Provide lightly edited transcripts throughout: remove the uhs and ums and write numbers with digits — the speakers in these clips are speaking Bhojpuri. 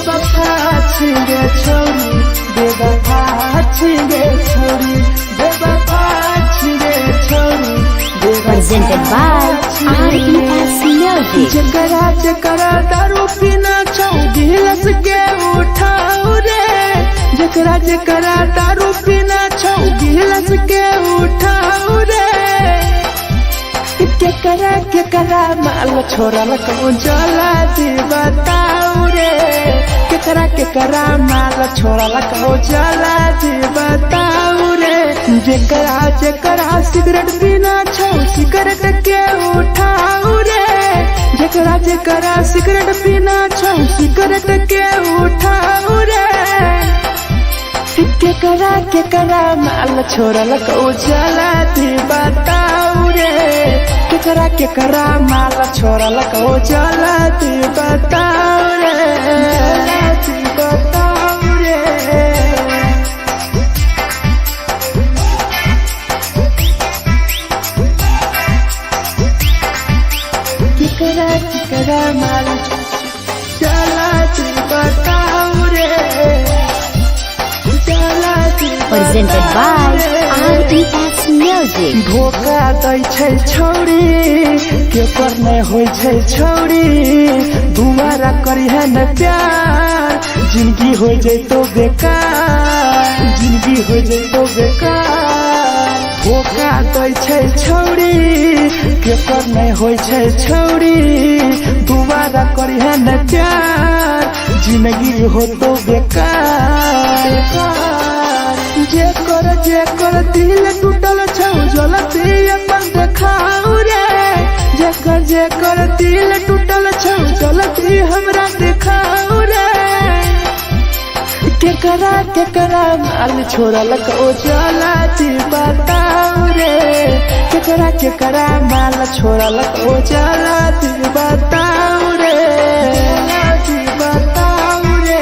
बेवफा छिगे छोरी बेवफा छिगे छोरी बेवफा छिगे छोरी Presented by RES Music. जकरा जकरा दारू पीना छौ गिलास के उठाओ रे जकरा जकरा दारू पीना छौ गिलास के उठाओ रे केकरा माल छोरा लको जला दी बताओ रे केकरा माल छोरा लको जला दी बताओ रे जकरा सिगरेट पीना छौ सिगरेट के उठाओ रे जकरा सिगरेट पीना छौ सिगरेट के उठाओ रे केकरा माल छोरा लको जला दी बताओ रे केकरा माल छोरा लको जला दी बताओ रे जला दी बताओ रे केकरा माल जला दी बताओ रे जला दी Presented by RES Music. धोखा दै छै छौरी केकर नहीं होय छै छौरी दुबारा करिहे न प्यार जिंदगी हो जैतो बेकार जिंदगी हो जैतो बेकार धोखा दै छै छौरी केकर नहीं होय छै छौरी दुबारा करिहे न प्यार जिंदगी हो तो बेकार जेकर दिल टूटल छौ जलती अपन देखाओ रे जेकर दिल टूटल छौ जलती हमरा देखाओ रे केकरा माल छोरा लको जला दी बताओ रे केकरा माल छोरा लको जला दी बताओ रे जला दी बताओ रे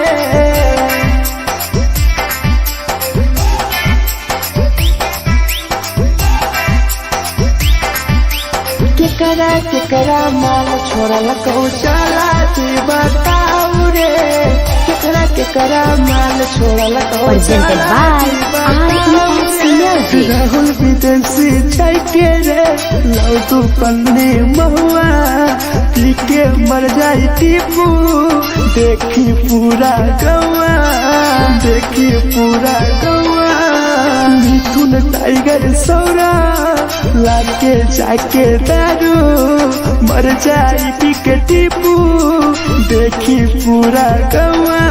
केकरा माल छोरा लको जला दी बताओ रे केकरा माल छोरा लको Presented by RES Music. Rahul विदेशी छैके रे लौ तू पन्नी महुआ पी के मर जाई टीपू देखी पूरा गौआ देखी पूरा गौआ मिथुन टाइगर सौरा लाके जाके दारू मर जाई पी के टीपू देखी पूरा गौआ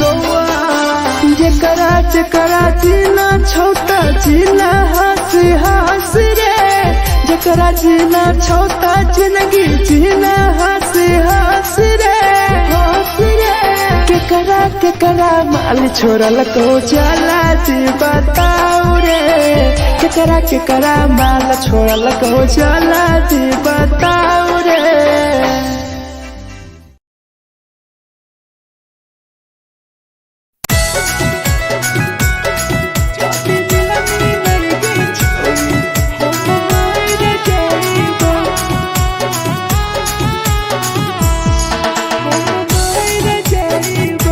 गौआ जकरा जीना छोटा जीना हंस रे जकरा जीना छोटा जिंदगी जीना हंस रे केकरा माल छोरा लको जला दी बताओ रे केकरा माल छोरा लको जला दी बताओ रे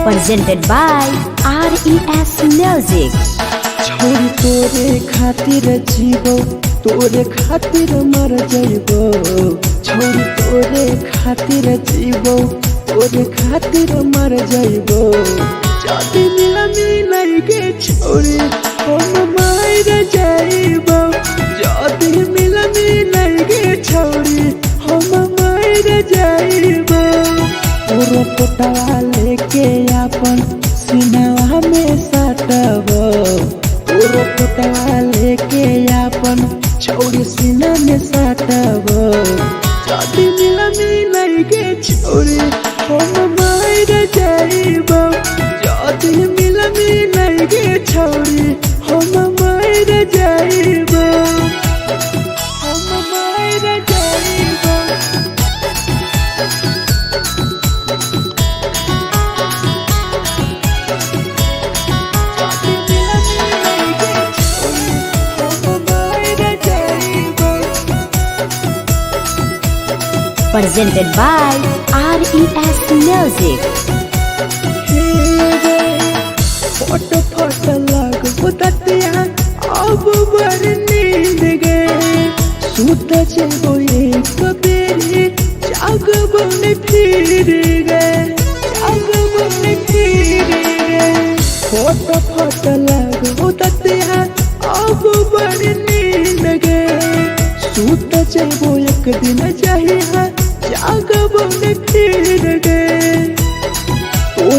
Presented by RES Music. छोरी तोरे खातिर जीवो तोरे खातिर मर जइबो छोरी तोरे खातिर जीवो तोरे खातिर मर जइबो जाति मिलई के छोरी हम मर जइबो जाति मिलई के छोरी हम मर जइबो तोरो पोटवा लेके अपन सिनवा में सटबो तोरो पोटवा लेके अपन छोरी सीना में सटबो जाति मिलई के छोरी हम मर जइबो जाति मिलई के छोरी हम मर जइबो हम मर जइबो Presented by RES Music.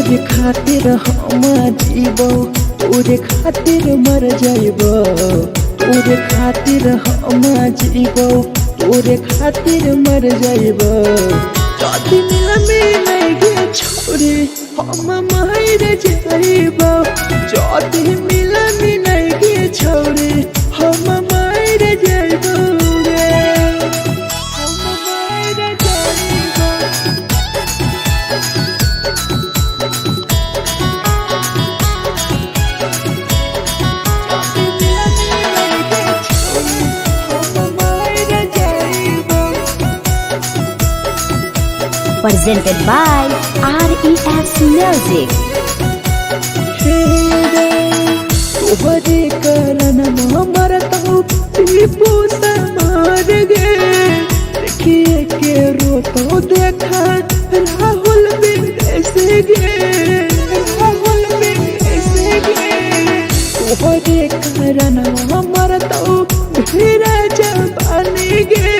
तोरे खातिर हम जीबो, तोरे खातिर मर जाइबो, तोरे खातिर हम जीबो, तोरे खातिर मर जाइबो। जदि मिलगे छोड़ी हम मर जाइबो, जदि मिलगे छोड़ी हम मर जाइबो रे, हम मर जाइबो। Presented by RES Music. तोहरे कारण मरता हूँ टीपू समार गे, देखिए के रोतो देखा राहुल विदेश गे, राहुल विदेश गे। तोहरे कारण मरता हूँ मेरा जवानी गे,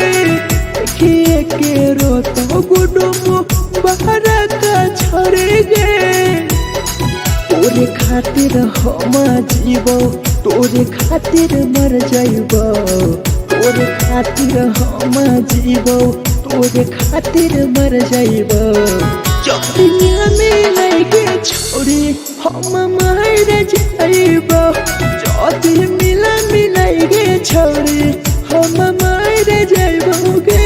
देखिए के रोतो गुडुमो बाहर का छोड़े गे। तोरे खातिर हम जीबो, तोरे खातिर मर जाइबो, तोरे खातिर हम जीबो, तोरे खातिर मर जाइबो। जदि मिलगे छोड़ी हम मर जाइबो, जदि मिलगे छोड़ी हम मर जाइबो गे।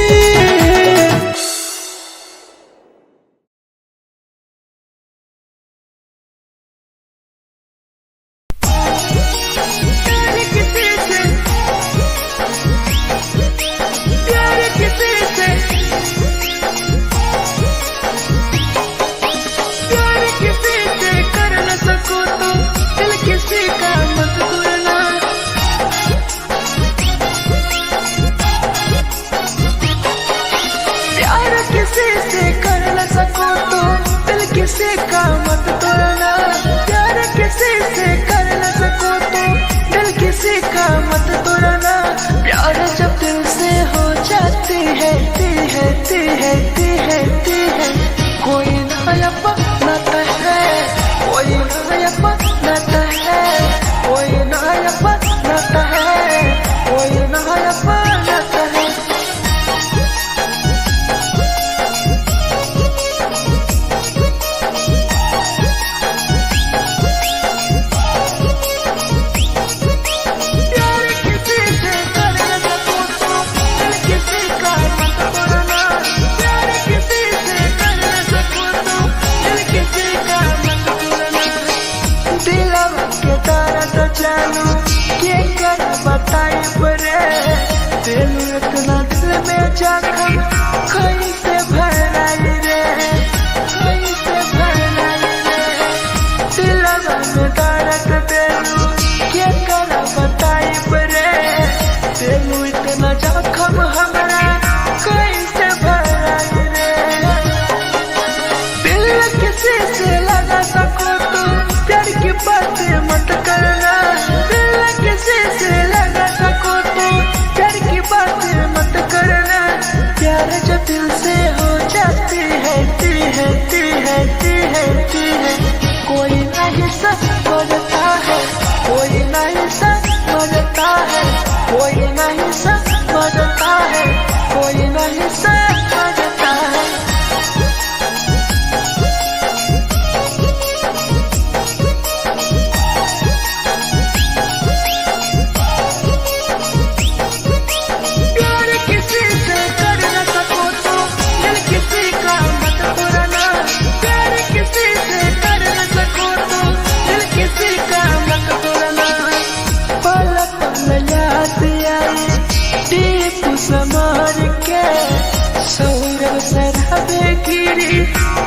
किसी का मत तोड़ना, प्यार किसी से कर न सको तो दिल किसी का मत तोड़ना। प्यार जब दिल से हो जाती है कोई नया बनाता है, कोई नया बनाता है, कोई नया बनाता है, कोई नया बनाता है। इतना दिल में जख्म कैसे भराई रे, कैसे भराई रे। दिलवा में दर्द देलू के कर बताई रे, देलू इतना जख्म हमरा कैसे भराई रे। दिल किसी से लगा सको तो प्यार की बात मत करना, दिल किसी से लगा सको तो प्यार की बात मत करना। प्यार जब दिल से हो जाती है कोई नहीं समझता है, कोई नहीं समझता है, कोई नहीं समझता है, कोई नहीं समझता है। समार के सौरव सरहबे गिरी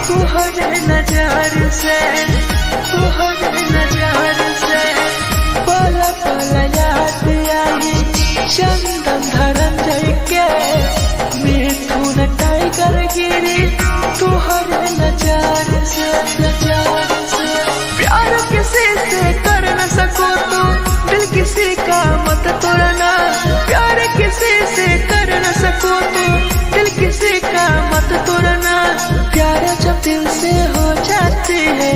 तुहरे नजार से, तुहरे नजार से। पल पल याद आई चंदन धरंजय के, मिथुन टाइगर गिरी तुहरे नजार से, नजार से। प्यार किसी से कर न सको तो दिल किसी का मत तोड़ना, प्यार किसी से कर न सको तो दिल किसी का मत तोड़ना। प्यार जब दिल से हो जाती है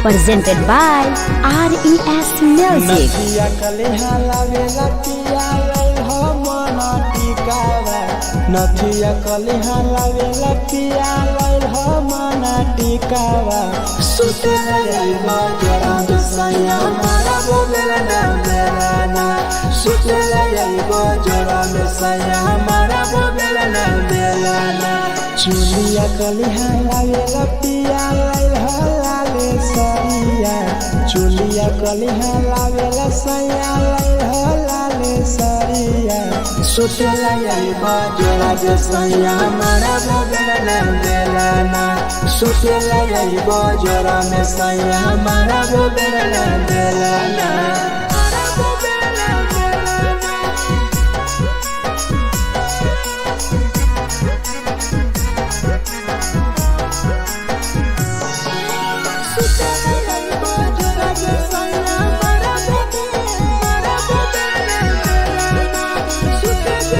Presented by RES Music. नथिया कलिहा लावेला पिया लई हो मन टिकावा नथिया कलिहा लावेला पिया लई हो मन टिकावा सुते लई बजरा सैया मारा बोलेला ना बेलाना सुते लई बजरा सैया मारा बोलेला ना बेलाना चुलिया कलिहा लावेला पिया लई हो लाले सरिया चुलिया कलिहा लावेला सैया लई हो लाले सरिया सुतेला यही बजरा सैया मारा बोलेला ना बेलाना सुतेला यही बजरा में सैया मारा बोलेला ना बेलाना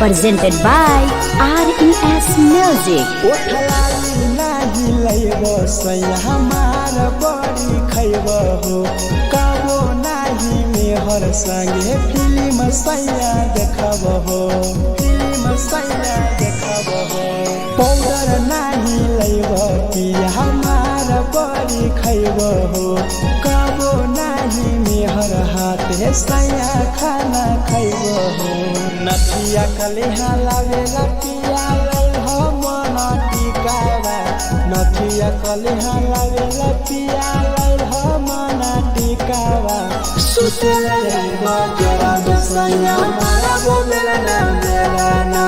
Presented by RES Music. ओठलाली नाही लैबो सैया हमार बड़ी खैबो हो काबो नाही मेहर संगे फिल्म सैया देखबो हो फिल्म सैया देखबो हो पाउडर नाही लैबो पिया हमार बड़ी खैबो हो काबो नाही मेहर हाथे सैया खाना खैबो हो नथिया कलिहा लावेला पिया लई हो मन टिकावा नथिया कलिहा लावेला पिया लई हो मन टिकावा सुतेला यही बजरा सैया मारा बोलेला ना बेलाना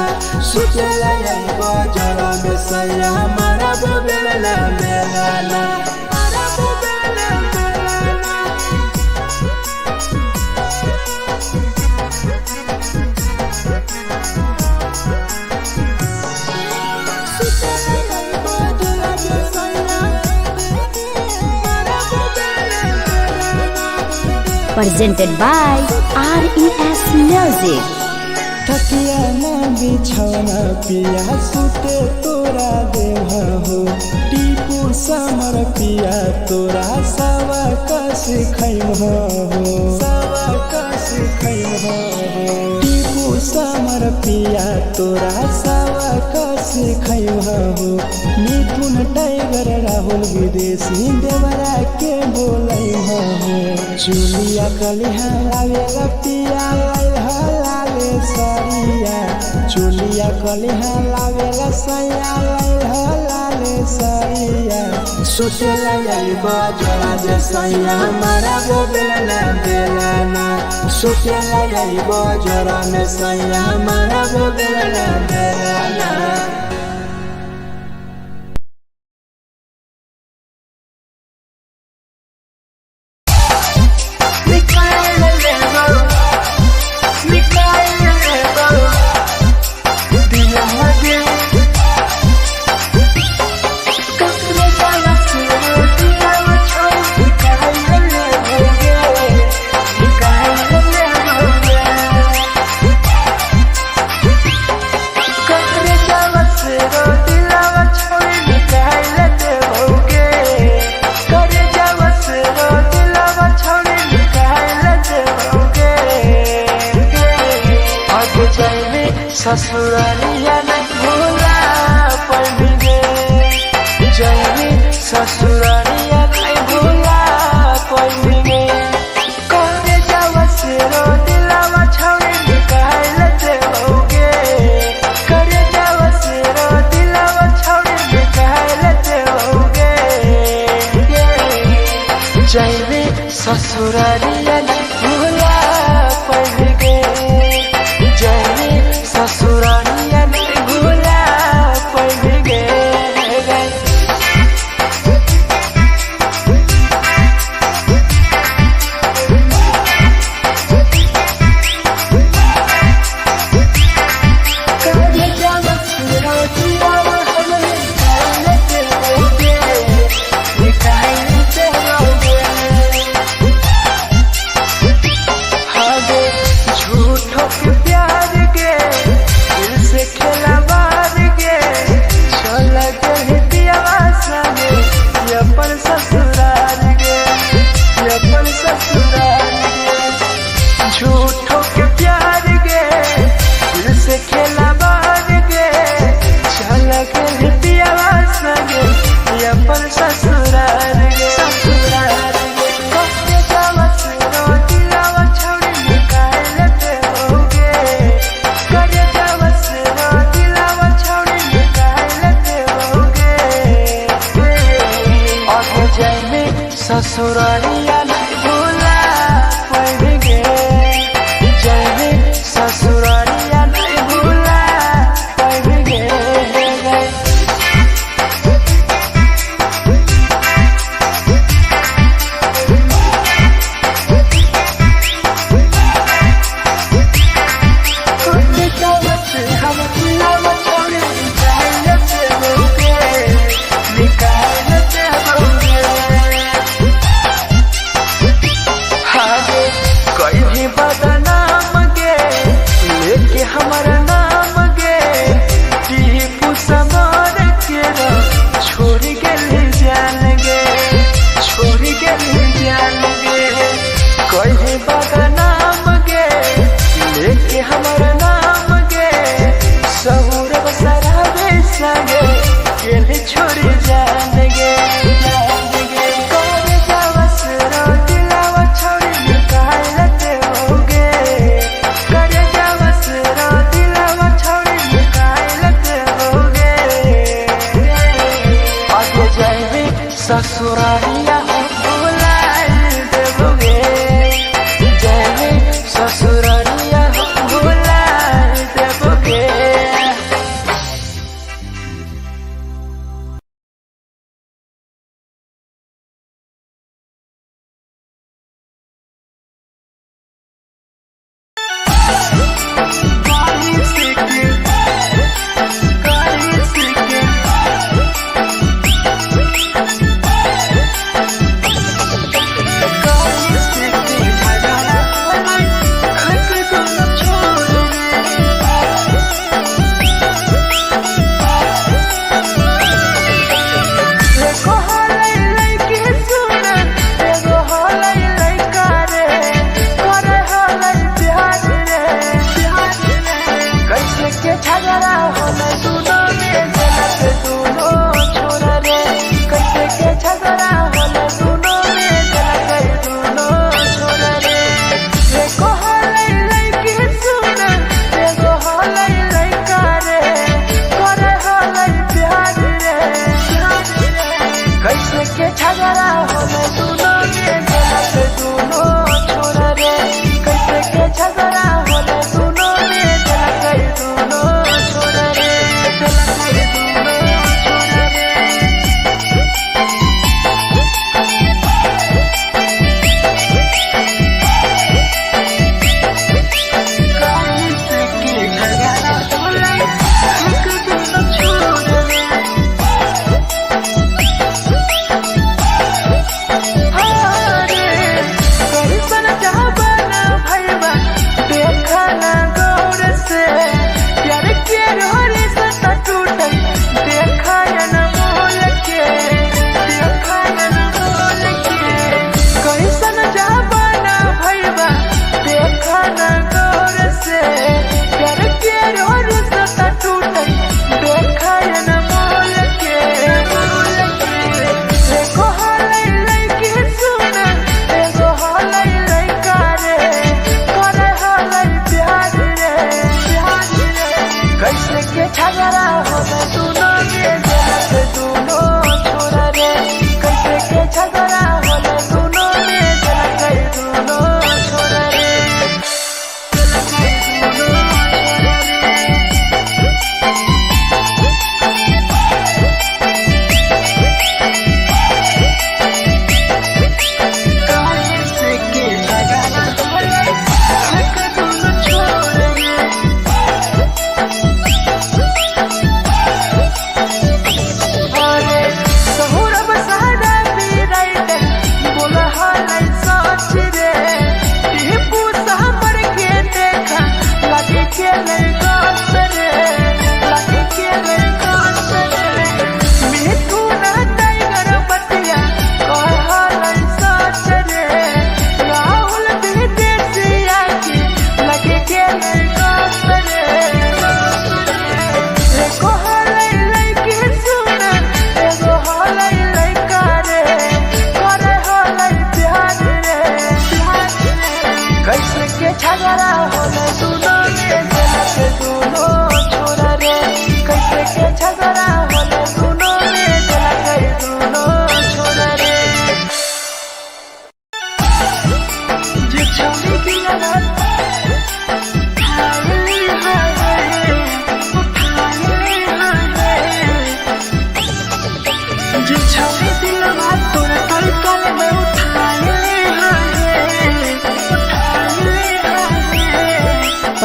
सुतेला यही बजरा सैया मारा बोलेला ना बेलाना Presented by RES Music. थकिया न बिछौना पिया सुते तोरा देह हो टीपू समर पिया तोरा सवा कस खैम हो सवा कस खैम हो टीपू समर पिया तोरा सवा कस खैम हो मिथुन टाइगर राहुल विदेशी देवरा के बोलै हो चुलिया कलिहा लावेला पिया लई हो लाले सरिया चुलिया कलिहा लावेला सैया लई हो लाले सरिया सुतेला यही बजरा सैया मारा बोलेला ना बेलाना सुतेला यही बजरा में सैया मारा बोलेला ना बेलाना ससुरालिया नहीं भूला पड़ेंगे जाएंगे ससुरालिया नहीं भूला पड़ेंगे करे जावा से रो दिलावा छोड़े निकाल लेते होगे करे जावा से रो दिलावा छोड़े निकाल लेते होगे जाएंगे ससुरालिया नहीं भूला पड़ेंगे जाएंगे ससुरालिया नहीं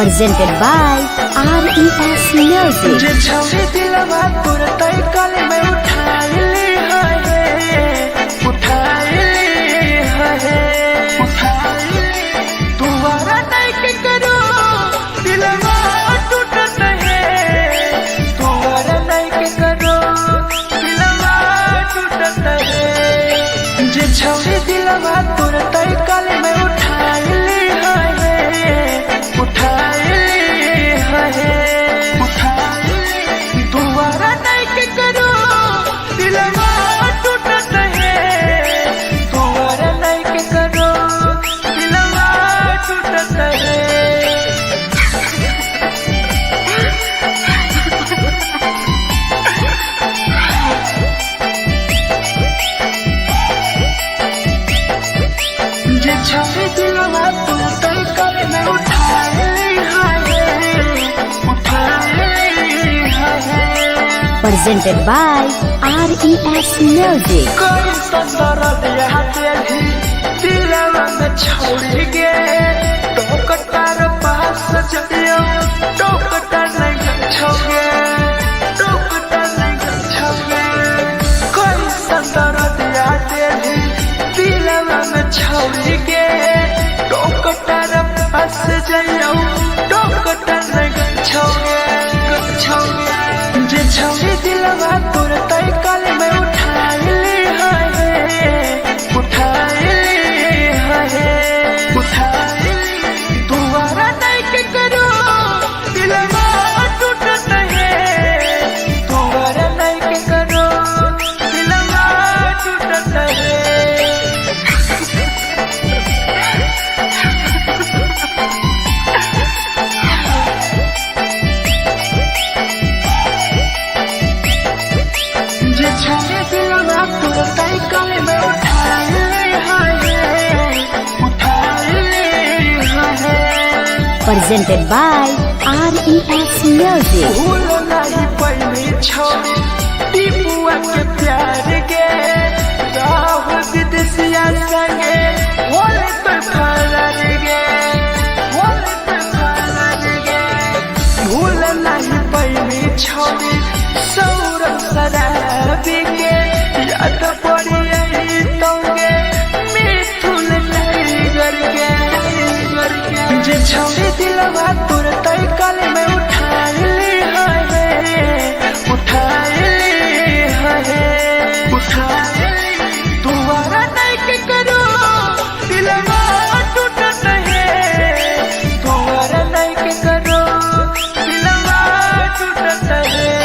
presented by RES Music. जे छौरी दिलवा तुरते कल में उठाइली है तुम्हारा नहीं के करो दिलवा टूटत है तुम्हारा नहीं के करो दिलवा टूटत है जे छौरी दिलवा तुरते कल में उठाइली है तुम्हारा नहीं के करो दिलवा टूटत है तुम्हारा नहीं के करो दिलवा टूटत है जे छवि दिलवा तुरते कल में उठाइली है Presented by RES Music. कोई संदर दिया तेरी दिलवा में छोड़ गे टोकटार पास जइयो टोकटार नहीं छोगे टोकटार नहीं छोगे कोई संदर दिया तेरी दिलवा में छोड़ गे टोकटार पास जइयो टोकटार नहीं छोगे जे छवि दिलवा तुरते कल में उठाइली है तुम्हारा नहीं के करो दिलवा टूटत है तुम्हारा नहीं के करो दिलवा टूटत है जे छवि दिलवा तुरते कल में उठाइली है Presented by RES Music. भूल नहीं पहली छोड़ी टीपुआ के प्यार गे राहुल विदेशिया संगे होले तो फरार गे भूल नहीं पहली छोड़ी सौरभ शराबी के याद पड़ी यही तोगे मिथुन टाइगर के जे छवि दिलवा तुरते कल में उठाइली है तुम्हारा नहीं के करो दिलवा टूटत है तुम्हारा नहीं के करो दिलवा टूटत है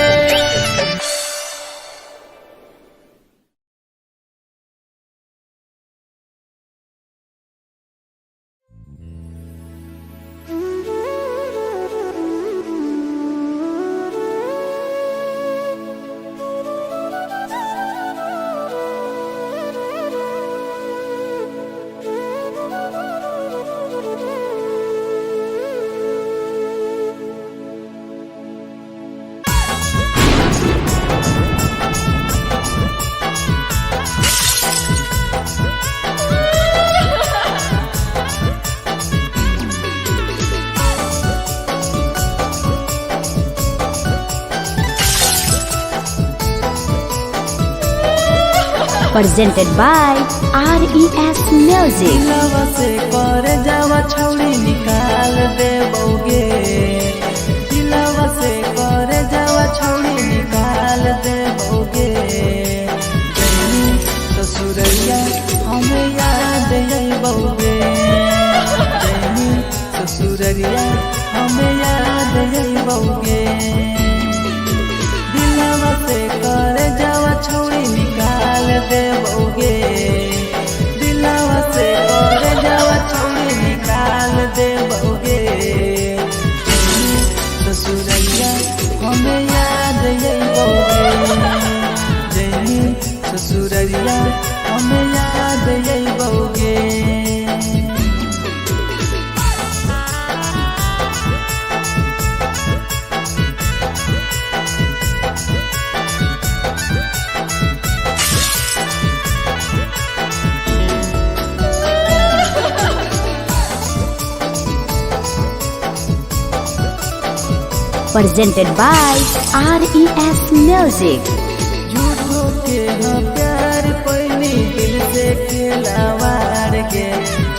Presented by RES Music. दिलवा से कर जावा छौड़ी निकाल देबोगे दिलवा से कर जावा छौड़ी निकाल देबोगे जैनी ससुरैया हमें याद अइबोगे जैनी ससुरैया हमें याद अइबोगे दिलवा से कर जावा छौड़ी निकाल देबोगे दिलवा से कर जावा छौड़ी निकाल देबोगे ससुरैया हमें याद अइबोगे जैनी ससुरैया हमें याद अइबोगे presented by RES Music. झूठो के हाँ प्यार पैनी दिल से खिलावार के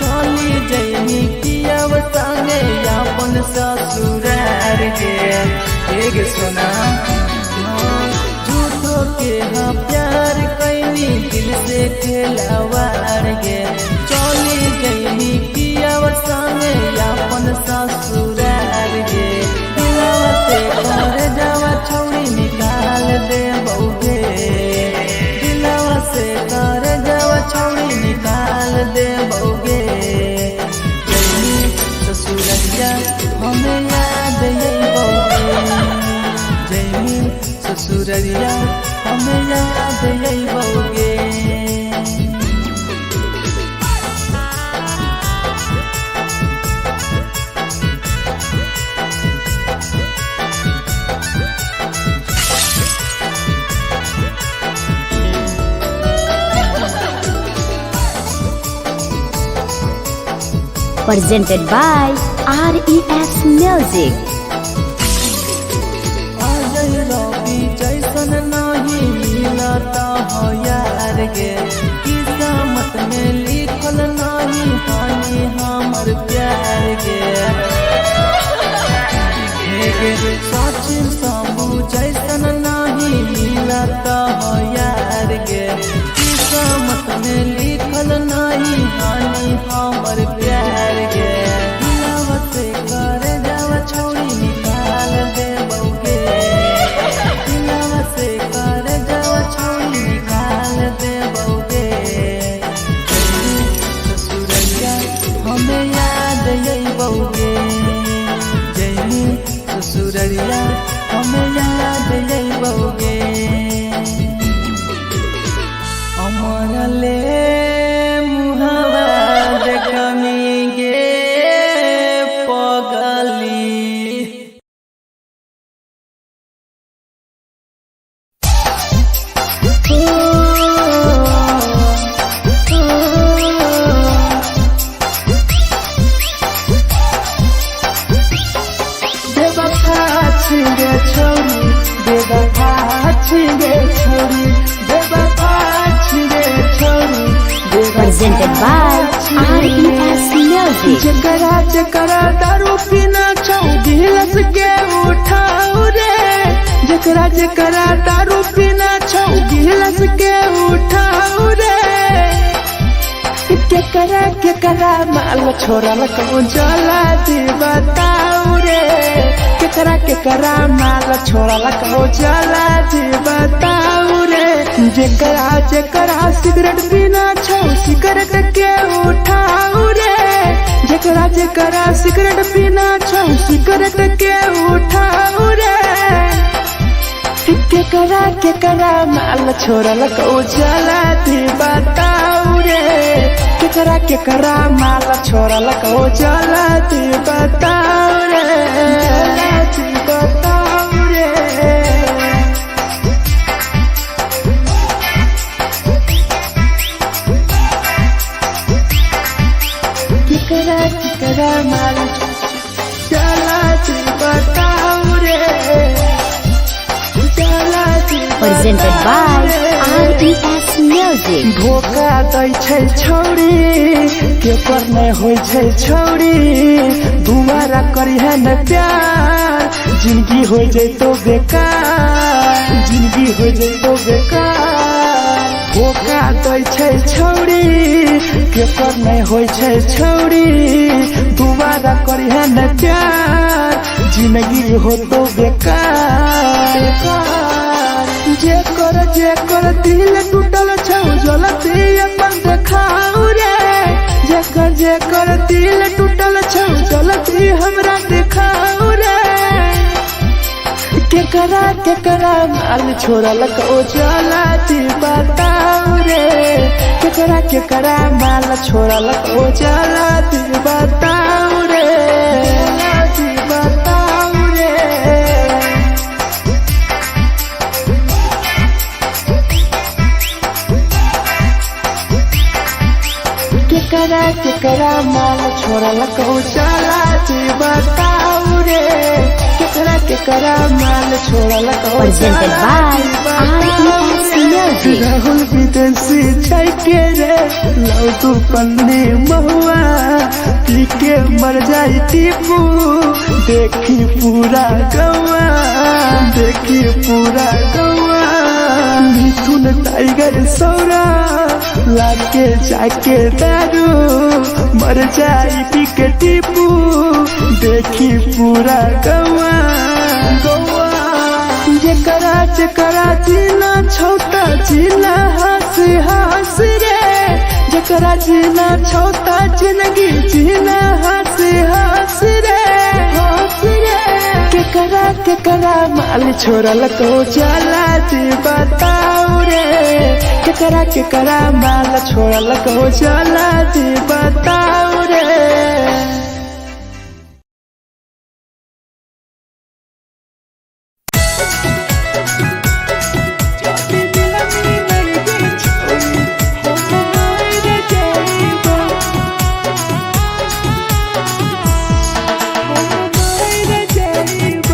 चली जैनी किया संगे अपन ससुरार के एक सुना झूठो के हाँ प्यार कैनी दिल से खिलावार के चली जैनी किया संगे अपन ससुरार के दिलवा से घर जावा छौड़ी निकाल दे बउगे दिलवा से घर जावा छौड़ी निकाल दे बउगे जैनी ससुररिया हमें याद यही बउगे जैनी ससुररिया हमें याद यही बउगे Presented by RES Music. Ajay रवि जैसन नहीं मिलता हो यार गे किस्मत में लिखल नहीं हानि हमर प्यार गे सचिन शंभू जैसन नहीं मिलता हो यार गे किस्मत में लिखल नहीं हानि हमर प्यार गे दिलवा से कर जावा छौड़ी निकाल दे बउगे दिलवा से कर जावा छौड़ी निकाल दे बउगे ससुररिया हमें याद यही बउगे जैनी ससुररिया हमें याद यही बउगे अमर ले मुहावा देखनी गे पगली बेवफा छिगे छोरी बेवफा छिगे छोरी बेवफा छिगे छोरी Presented by RES Music. जकरा जकरा दारू पीना छौ गिलास के उठाऊ रे जकरा जकरा दारू पीना छौ गिलास के उठाऊ रे केकरा माल छोड़ल कहूँ जला दी बताऊ रे केकरा माल छोड़ल कहूँ जला दी बताऊ रे जकरा जकरा सिगरेट पीना छौ सिगरेट के उठाऊ रे जकरा जकरा सिगरेट पीना छौ सिगरेट के उठाऊ रे केकरा माल छोड़ल कहूँ जला दी बताऊ रे केकरा माल छोड़ल कहूँ जला दी बताऊ रे जला दी बताऊ रे केकरा माल चला दी बताऊ रे चला दी Presented by RES Music. धोखा दै छै छौड़ी केकर नहीं होइ छै छौड़ी दुबारा करिहे न प्यार जिंदगी हो जैतो बेकार जिंदगी हो जैतो बेकार धोखा दै छै छौड़ी केकर नहीं होइ छै छौड़ी दुबारा करिहे न प्यार जिंदगी हो तो बेकार जेकर दिल टूटल छौ जलती अपन देखाऊ रे जेकर दिल टूटल छौ जलती हमरा देखाऊ रे केकरा माल छोड़ल कहूँ जलती बताऊ रे केकरा माल छोड़ल कहूँ जलती बताऊ रे जलती बताऊ रे केकरा माल छोड़ल कहूँ चला बताऊ रे के करा माल छोड़ल Presented by RES Music. Rahul विदेशी छाई के रे लौ तू पन्नी महुआ पी के मर जाई टीपू देखी पूरा गवा देखी पूरा गवा मिथुन टाइगर सौरा लाके जाके दारू मर जाई पी के टीपू देखी पूरा गवा गवा जकरा जकरा जीना छोटा जीना हंस हंस रे जकरा जीना छोटा जिंदगी जीना हंस हंस रे हंस रे केकरा माल छोड़ल को जाला जी बताओ रे केकरा माल छोड़ल को जाला जी बताओ रे।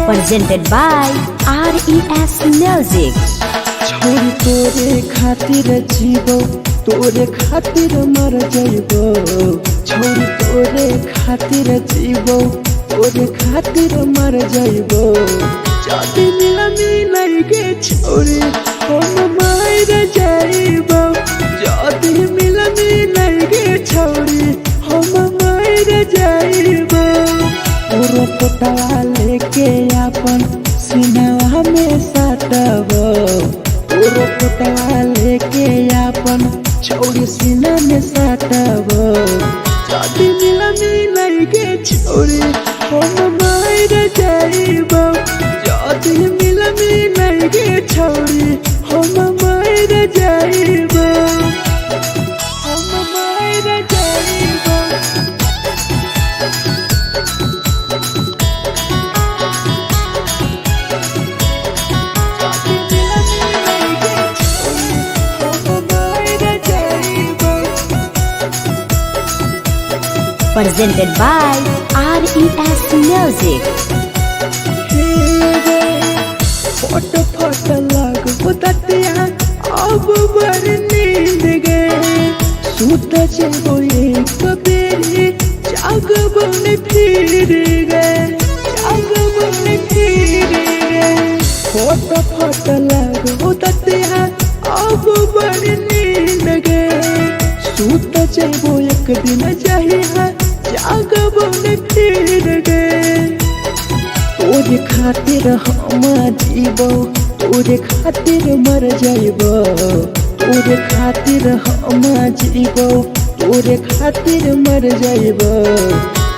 Presented by RES Music. छोरी तोरे खातिर जीवो तोरे खातिर मर जाइबो छोरी तोरे खातिर जीवो तोरे खातिर मर जाइबो जदी मिलन गे छोरी हम मर जाइबो जदी मिलन गे छोरी हम मर जाइबो पूरा पटवा लेके अपन सीनावा में साटबो पूरा पटवा लेके अपन छोड़ी सीना में साटबो जदी मिलन गे छोरी हम मर जाइबो जदी मिलन गे छोरी हम मर जाइबो हम मर जाइबो। Presented by RES Music. फोट फोट लगो ततिया अब बर नींद गए सूत जेबो एक बेरी जागबो ने फिर गए जागबो ने फिर गए फोट फोट लगो ततिया अब बर नींद गए सूत जेबो एक दिन चाहिए जागबो ने फिर गए तोरे खातिर हम जीवो तोरे खातिर मर जाइबो तोरे खातिर हम जीवो तोरे खातिर मर जाइबो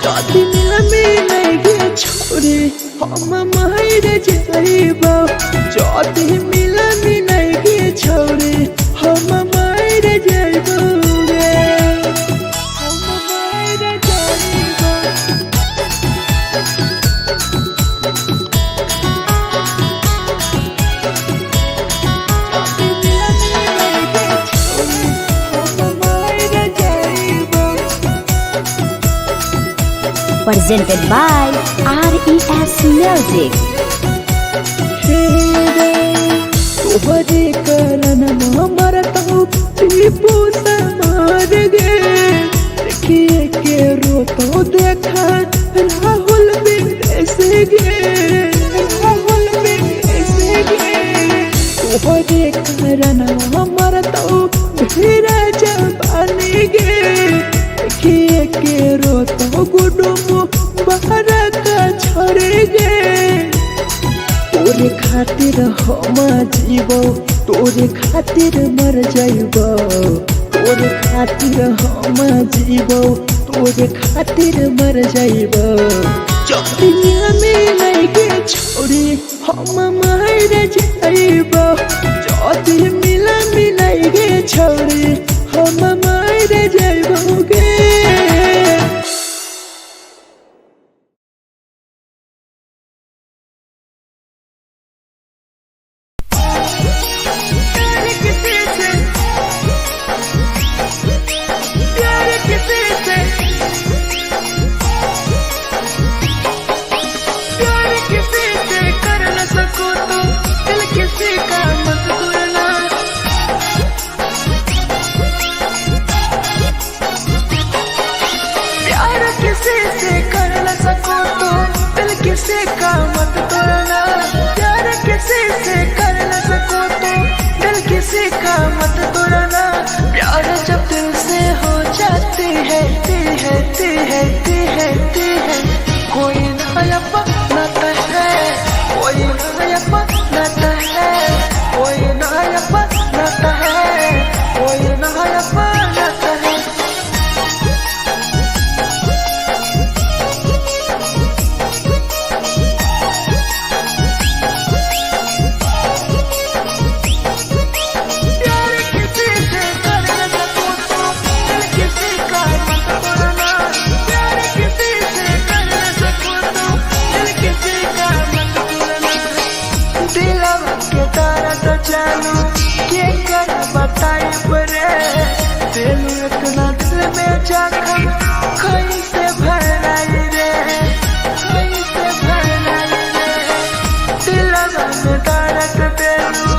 जदी मिलन गे छोरी हम मर जाइबो जदी मिलन गे छोरी हम मर जाइबो गे हम मर जाइबो। Presented by RES Music. तोहरे करन मरत हूँ टीपू समार गे देखिए के रोतो देखा राहुल विदेश गे राहुल विदेश गे तोहरे करन मरत हूँ धीरे जवानी गे देखिए के रोतो गुडुम बाहर का छोड़ गे तोरे खातिर हम जीवो तोरे खातिर मर जाइबो तोरे खातिर हम जीवो तोरे खातिर मर जाइबो जदी मिलन गे छोरी हम मर जाइबो जदी मिलन गे छोरी हम मर जाइबो गे। देलू के कर बताई बरे देलू इतना दिल में जखम कैसे भराई रे कैसे भराई रे दिलवा में दर्द देलू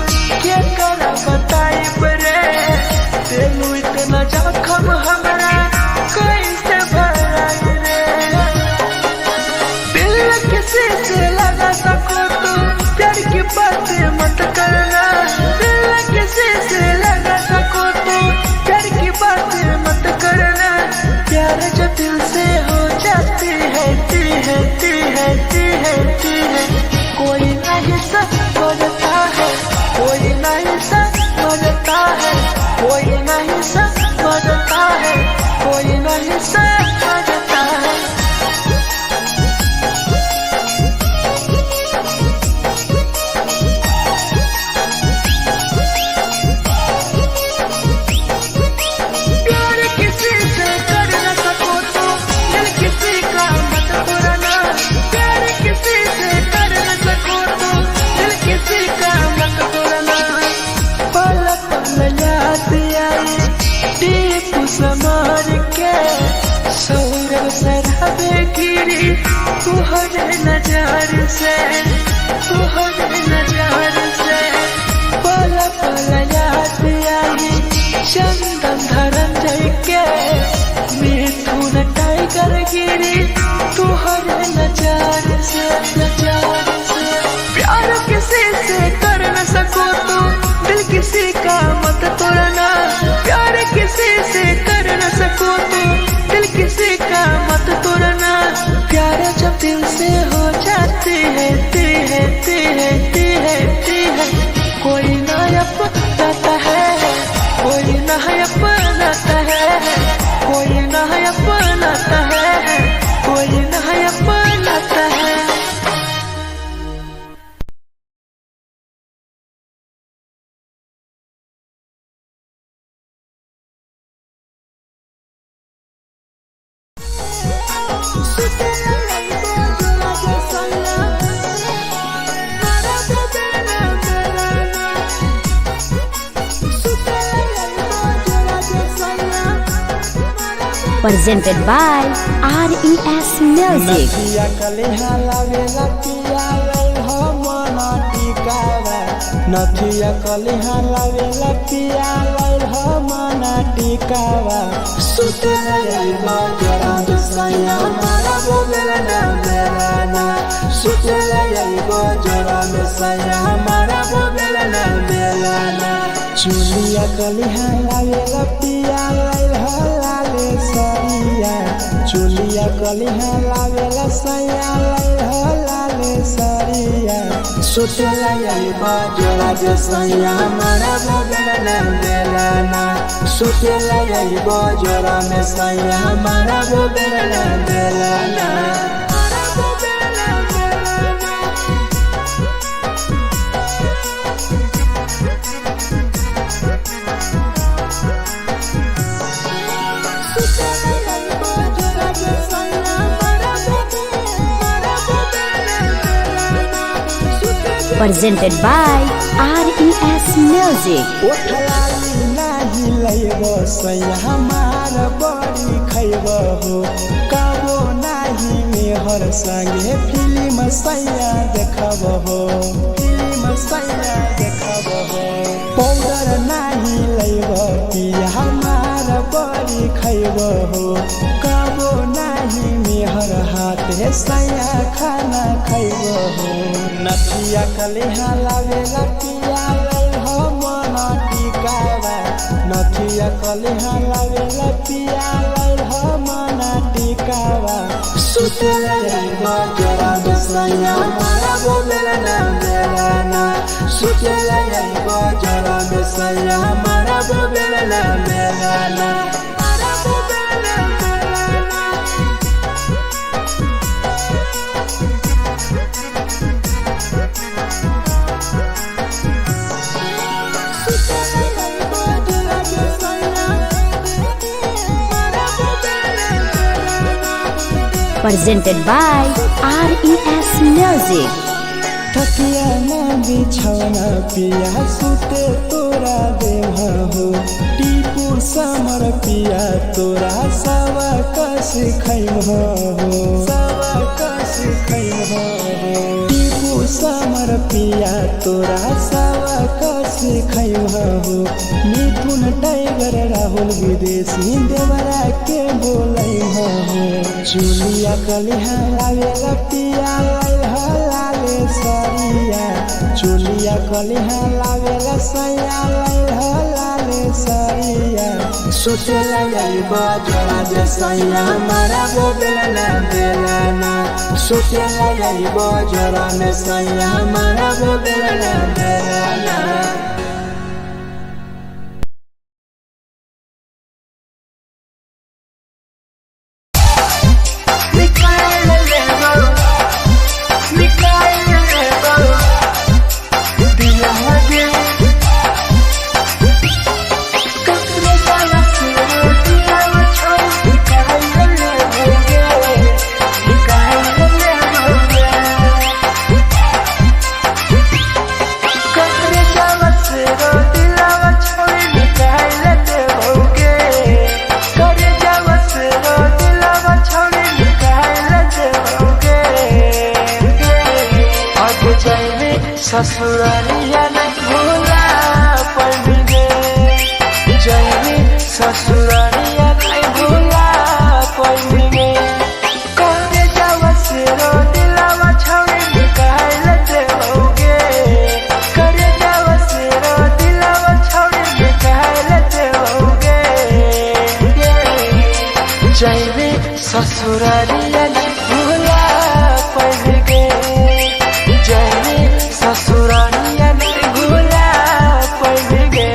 के कर बताई बरे देलू इतना जखम हमरा कैसे भराई रे दिल किसी से लगा सको तो प्यार की बातें मत करना दिल किसी से लगा सको तो प्यार की बातें मत करना प्यार जो दिल से हो जाती है कोई नहीं समझता है कोई नहीं समझता है कोई नहीं समझता है कोई नहीं समझता है समार के सौरव सराबे गिरी तुहरे नजर से पल पल याद आई चंदन धरंजय के मिथुन टाइगर गिरी तुहरे नजर से प्यार किसी से कर न सको तो दिल किसी का मत तोड़ना प्यार किसी से कर न सको तो दिल किसी का मत तोड़ना प्यार जब दिल से हो जाती है कोई ना अपनाता है कोई ना अपनाता है कोई ना अपनाता है कोई ना अपनाता है Presented by RES Music. नदिया कलिहा लावेला पिया लई हो मना टिकावा नदिया कलिहा लावेला पिया लई हो मना टिकावा सुतला यइबा जरा सैया मारा बोलेला ना बेलाना सुतला यइबा जरा सैया मारा बोलेला ना बेलाना चुलिया कलिहा लावेला पिया लई हो लाले सरिया चुलिया कलिहा लावेला सैया लई हो लाले सरिया सुतला यइबा जरा सैया मारा बोलेला ना बेलाना सुतला यइबा जरा सैया मारा बोलेला ना बेलाना Presented by RES Music. ओठलाली नाही लइबो सैया हमार बड़ी खइबो हो काबो नाही मेहर संगे फिल्म सैया देखबो हो पाउडर नाही लइबो पिया हमार बड़ी खइबो हो काबो नाही मेहर हाथे सैया खाना खइबो हो नथिया कलिहा लावेला पिया लई हो मना टिकावा नथिया कलिहा लावेला पिया लई हो मना टिकावा सुतला यइबा जरा सैया मारा बोलेला ना बेलाना सुतला यइबा जरा सैया मारा बोलेला ना बेलाना Presented by RES Music. तकिया ना बिछौना पिया सुते तोरा देवा हो टीपू समर पिया तोरा सवा कस खैम हो सवा कस खैम हो टीपू समर पिया तोरा सवा कस खैम हो मिथुन टाइगर राहुल विदेशी देवरा के बोलै हो चुलिया कलिहा लावेला पिया लाले सरिया चुलिया कलिहा लावेला सैया लाले सरिया सुतेला यही बजरा जे सैया हमारा वो बेला बेलाना सुतेला यही बजरा में सैया हमारा वो बेला बेलाना। ससुरालिया नहीं भूला पड़ेंगे जैनी ससुरालिया नहीं भूला पड़ेंगे करे जावा से रो दिलावा छावे निकाल देओगे करे जावा से रो दिलावा छावे निकाल देओगे जैनी ससुरालिया नहीं भूला पड़ेंगे ससुरालिया नहीं भूला पड़ेंगे।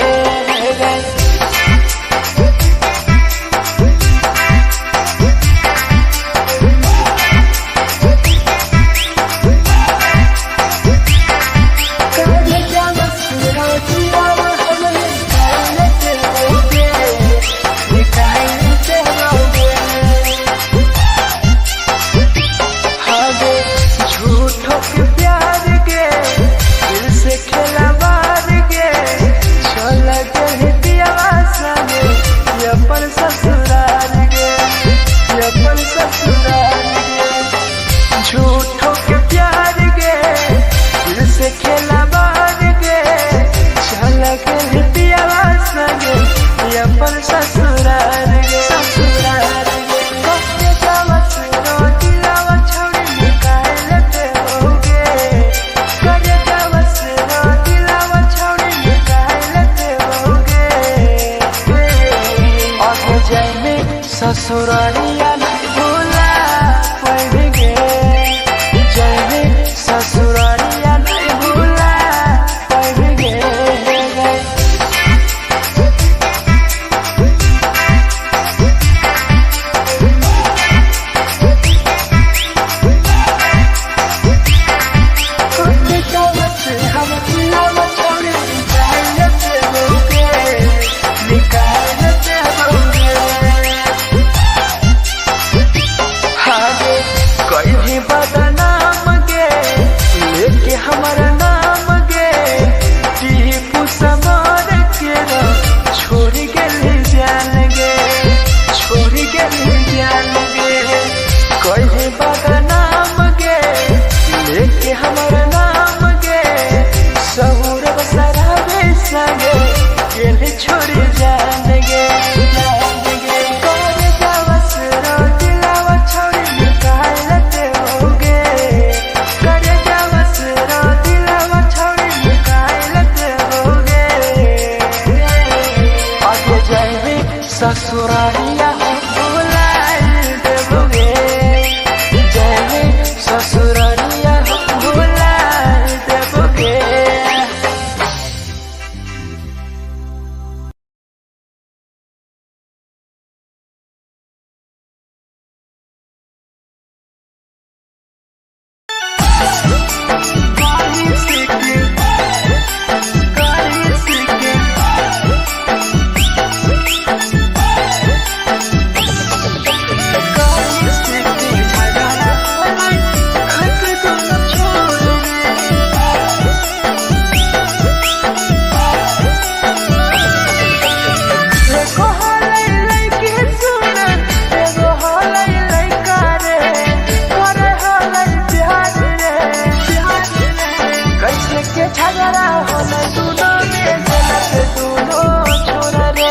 झगड़ा होले दोनों में जलत दोनों छोरा रे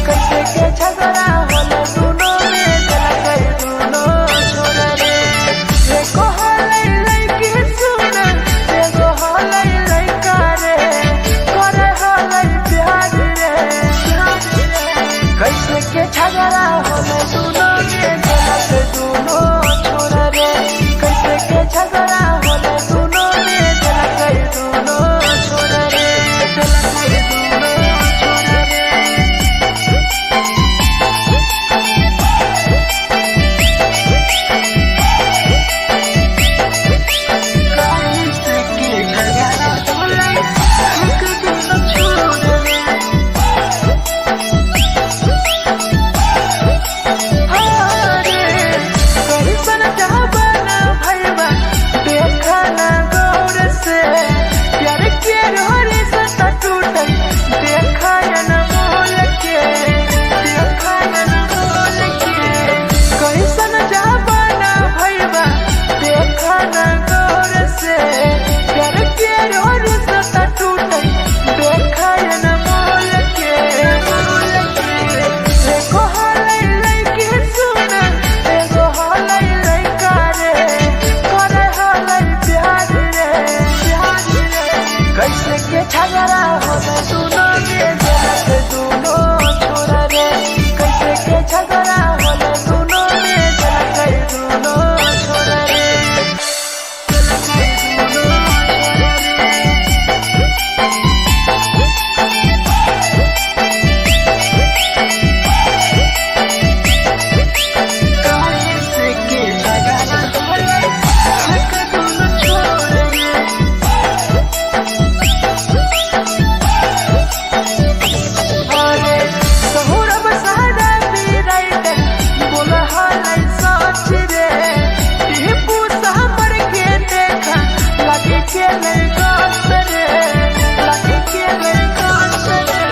कैसे के झगड़ा होले दोनों में जलत दोनों छोरा रे एको हलै लइकी सुन एगो हलै लइका रे करे हलै प्यार रे कैसे के झगड़ा होले दोनों में जलत दोनों छोरा रे कैसे के झगड़ा होले दोनों में जलत दोनों छोरा रे जलत दोनों छोरा रे कैसे के झगड़ा होले दोनों छोरा रे कैसन जहाबना भैया देखा ना गौर से प्यार के रोरी से टूटल देखा न मोल के देखा न मोल के कैसन जहाबना भैया देखा ना गौर से प्यार के रोरी से टूटल देखा न मोल के देखो हलै लइकी सुन एगो हलै लइका रे करे हलै प्यार रे कैसे के झगड़ा होले दोनों में जलत दोनों छोरा रे कैसे के झगड़ा होले दोनों में जलत दोनों छोरा रे जलत दोनों छोरा रे कैसे के झगड़ा होले दोनों छोरा रे अरे सहुरब सहरा पीराइट बोला हलै सच रे टीपू सामर के देखा लगे के नहीं गास रे लगे के नहीं गास रे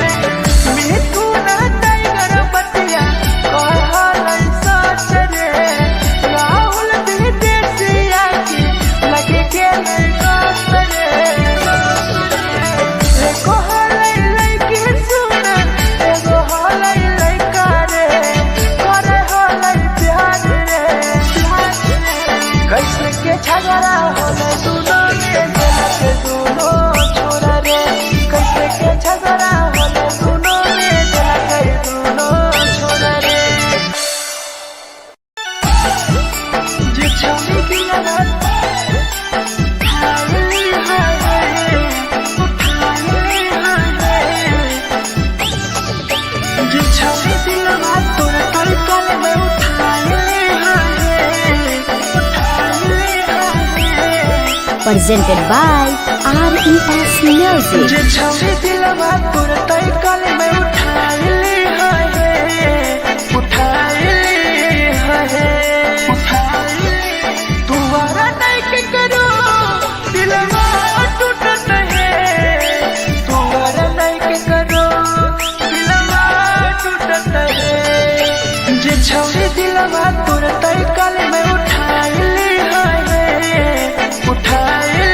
मीठू ना टाइगर बतिया कह हलै सच रे राहुल भी देसिया की लगे के नहीं गास रे एको हलै लइकी सुन एगो हलै लइका रे करे हलै प्यार रे कैसे के झगड़ा होले दोनों में जलत दोनों छोरा रे कैसे के झगड़ा होले दोनों में जलत दोनों छोरा रे जे छौरी दिलवा उठाई है उठाई है जे छौरी दिलवा तोर कल में उठाई है उठाई है Presented by RES Music. जे छौरी दिलवा तोर कल में उठाई है उठाई दुबारा नहीं के करो दिलवा टूटत है दुबारा नहीं के करो दिलवा टूटत है जे छौरी दिलवा तोर कल में उठाई है उठाई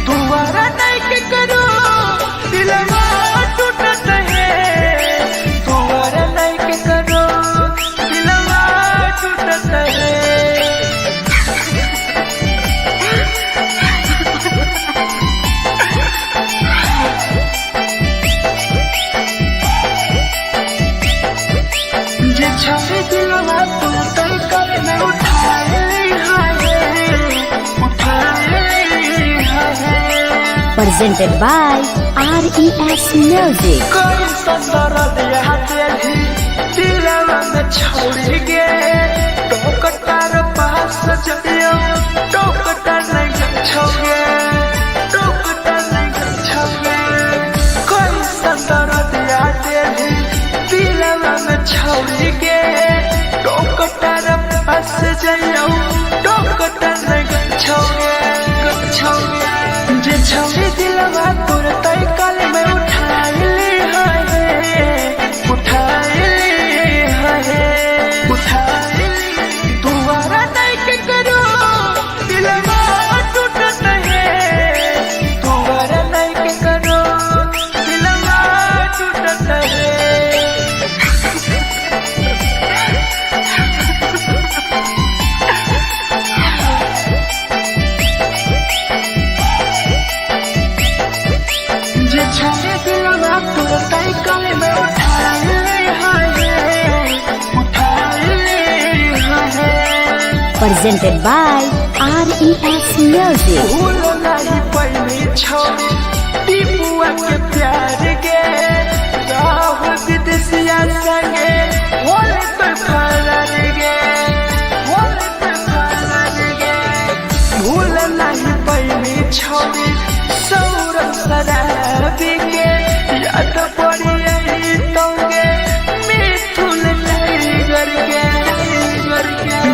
दुबारा नहीं के करो दिलवा टूटत है दुबारा नहीं के करो दिलवा टूटत है जे छौरी दिलवा तोर कल में उठाई है Presented by RES Music. कोई संदर दिया तेरी दिलवा में छोड़ गे टोकटार पास जइयो टोकटार नहीं छोगे टोकटार नहीं छोगे कोई संदर दिया तेरी दिलवा में छोड़ गे टोकटार पास जइयो टोकटार नहीं छोगे जे छौरी दिलवा तोर कल में उठाई है दुबारा नहीं के करो presented by RES Music. भूल नहीं पहली छोड़ी टीपुआ के प्यार के राह विदेशिया संगे होले पे फरार गे होले पे फरार गे भूल नहीं पहली छोड़ी सौरभ शराबी के याद पड़ी यही तोगे मिथुन टाइगर के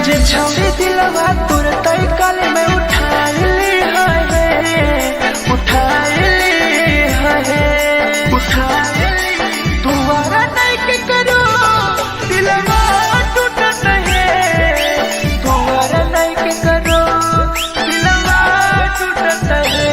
जे छोड़ी दिलवा तुरंत कल में उठा ली दोबारा नहीं के करो दिलवा टूटत है दोबारा नहीं के करो दिलवा टूटत है।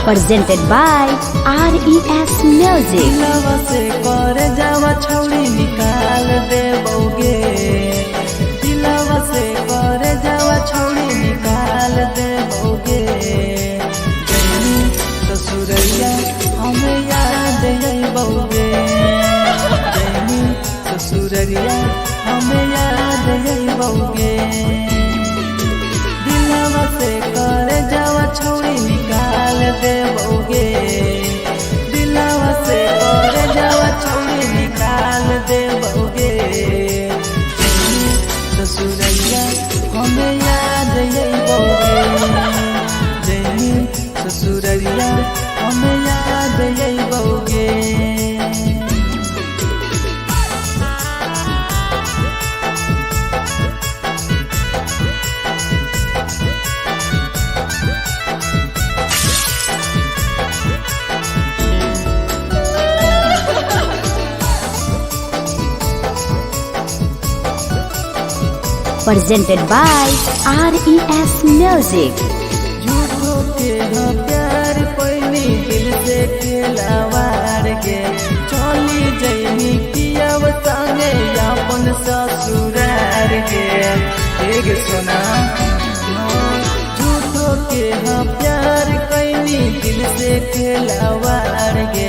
Presented by RES Music. दिलवा से कर जावा छौड़ी निकाल देबोगे दिलवा से कर जावा छौड़ी निकाल देबोगे जैनी ससुरैया हमें याद अइबोगे जैनी ससुरैया हमें याद अइबोगे दिलवा से कर जावा छौड़ी निकाल देबोगे दिलवा से कर जावा छौड़ी निकाल देबोगे ससुरैया हमें याद अइबोगे जैनी ससुरैया हमें याद अइबोगे। Presented by RES Music. झूठो के हाँ प्यार पैनी दिल से खिलावार के चली जैनी पियाव संगे अपन ससुरार के एक सुना झूठो के हाँ प्यार कैनी दिल से खिलावार के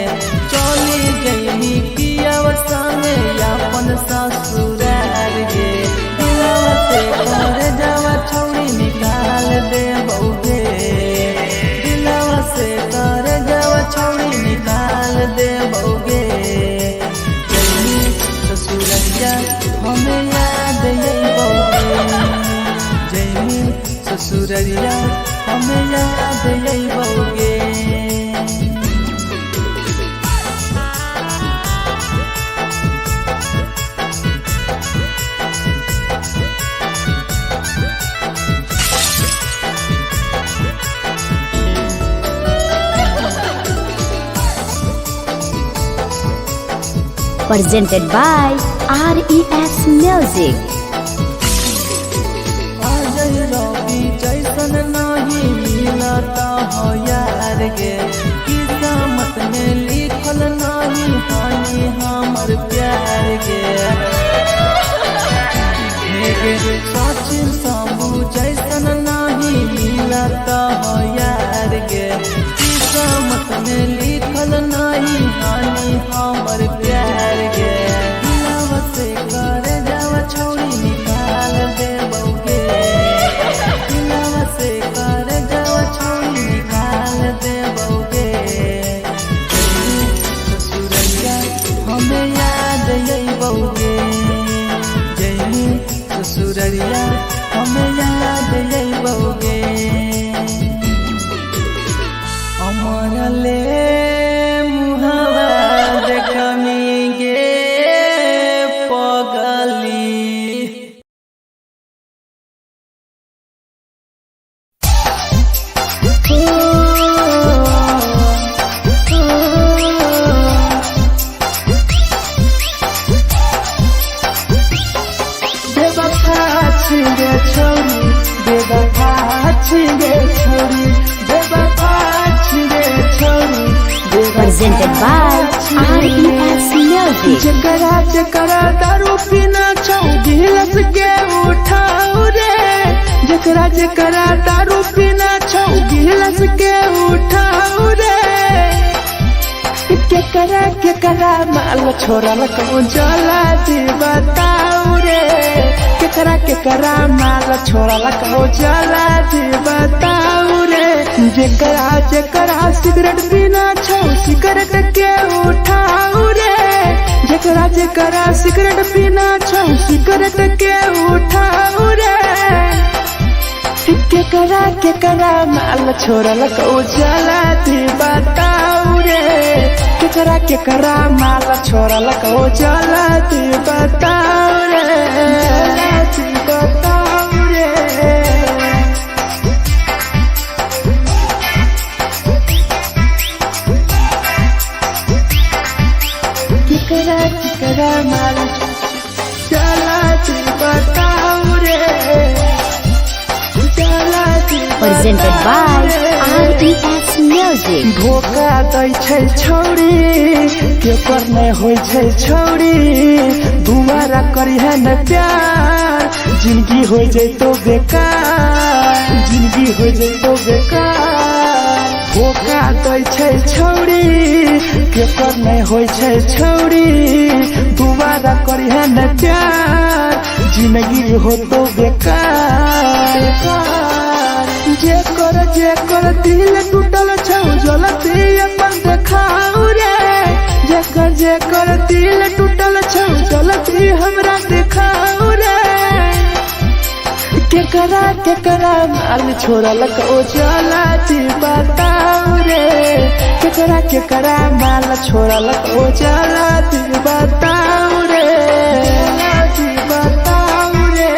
चली जैनी पियाव संगे अपन ससुरार के से कर जावा छौड़ी निकाल देबोगे दिलवा से कर जावा छौड़ी निकाल देबोगे जैनी ससुरैया हमें याद अइबोगे जैनी ससुरैया हमें याद अइबोगे। Presented by RES Music. Ajay रवि जैसन नहीं मिलता हो यार गे किस्मत में लिखल नहीं हानि हमर प्यार गे सचिन शंभू जैसन नहीं मिलता हो यार गे किस्मत में लिखल नहीं हानि हमर प्यार गे दिलवा से कर जावा छौड़ी निकाल देबोगे दिलवा से कर जावा छौड़ी निकाल देबोगे ससुरैया हमें याद अइबोगे जैनी ससुरैया हमें याद अइबोगे। अमरले मुहावा देखनी गे पगल बेवफा छिगे छोरी बेवफा छिगे छोरी बेवफा छिगे छोरी Presented by RES Music. जकरा जकरा दारू पीना छौ गिलास के उठाओ रे जकरा जकरा दारू पीना छौ गिलास के उठाओ रे केकरा माल छोड़ल कौन जला दी बताओ रे केकरा माल छोड़ल कौन जला दी बताओ रे जकरा जकरा सिगरेट पीना छौ सिगरेट के उठाओ रे जकरा जकरा सिगरेट पीना छौ सिगरेट के उठाओ रे केकरा माल छोड़ल कौ जला दी बताओ रे केकरा माल छोड़ल कौ जला दी बताओ रे जला दी बताओ रे केकरा माल जला दी बताओ रे Presented by RES Music. धोखा दै छै छौरी केकर नहीं होइ छै छौरी दुबारा करिहे न प्यार जिंदगी हो जैतो बेकार जिंदगी हो जैतो बेकार धोखा दै छै छौरी केकर नहीं होइ छै छौरी दुबारा करिहे न प्यार जिंदगी हो तो बेकार जेकर दिल टूटल छौ जलती अपन देखाओ रे जेकर दिल टूटल छौ जलती हमरा देखाओ रे केकरा माल छोड़ल कौ जलती बताओ रे केकरा माल छोड़ल कौ जलती बताओ रे जलती बताओ रे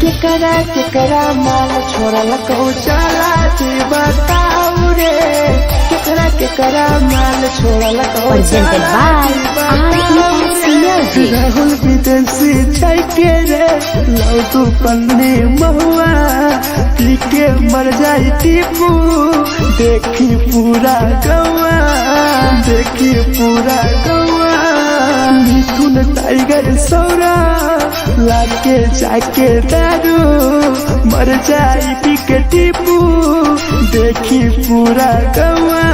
केकरा माल छोड़ल कौ जला दी बताओ रे केकरा माल छोड़ल कौ Presented by RES Music. Rahul विदेशी छै के रे लौ तू पन्नी महुआ पी के मर जाई टीपू देखी पूरा गौआ देखी पूरा गौआ मिथुन टाइगर सौरा लाके जाके दारू मर जाई पी के टीपू देखी पूरा गौआ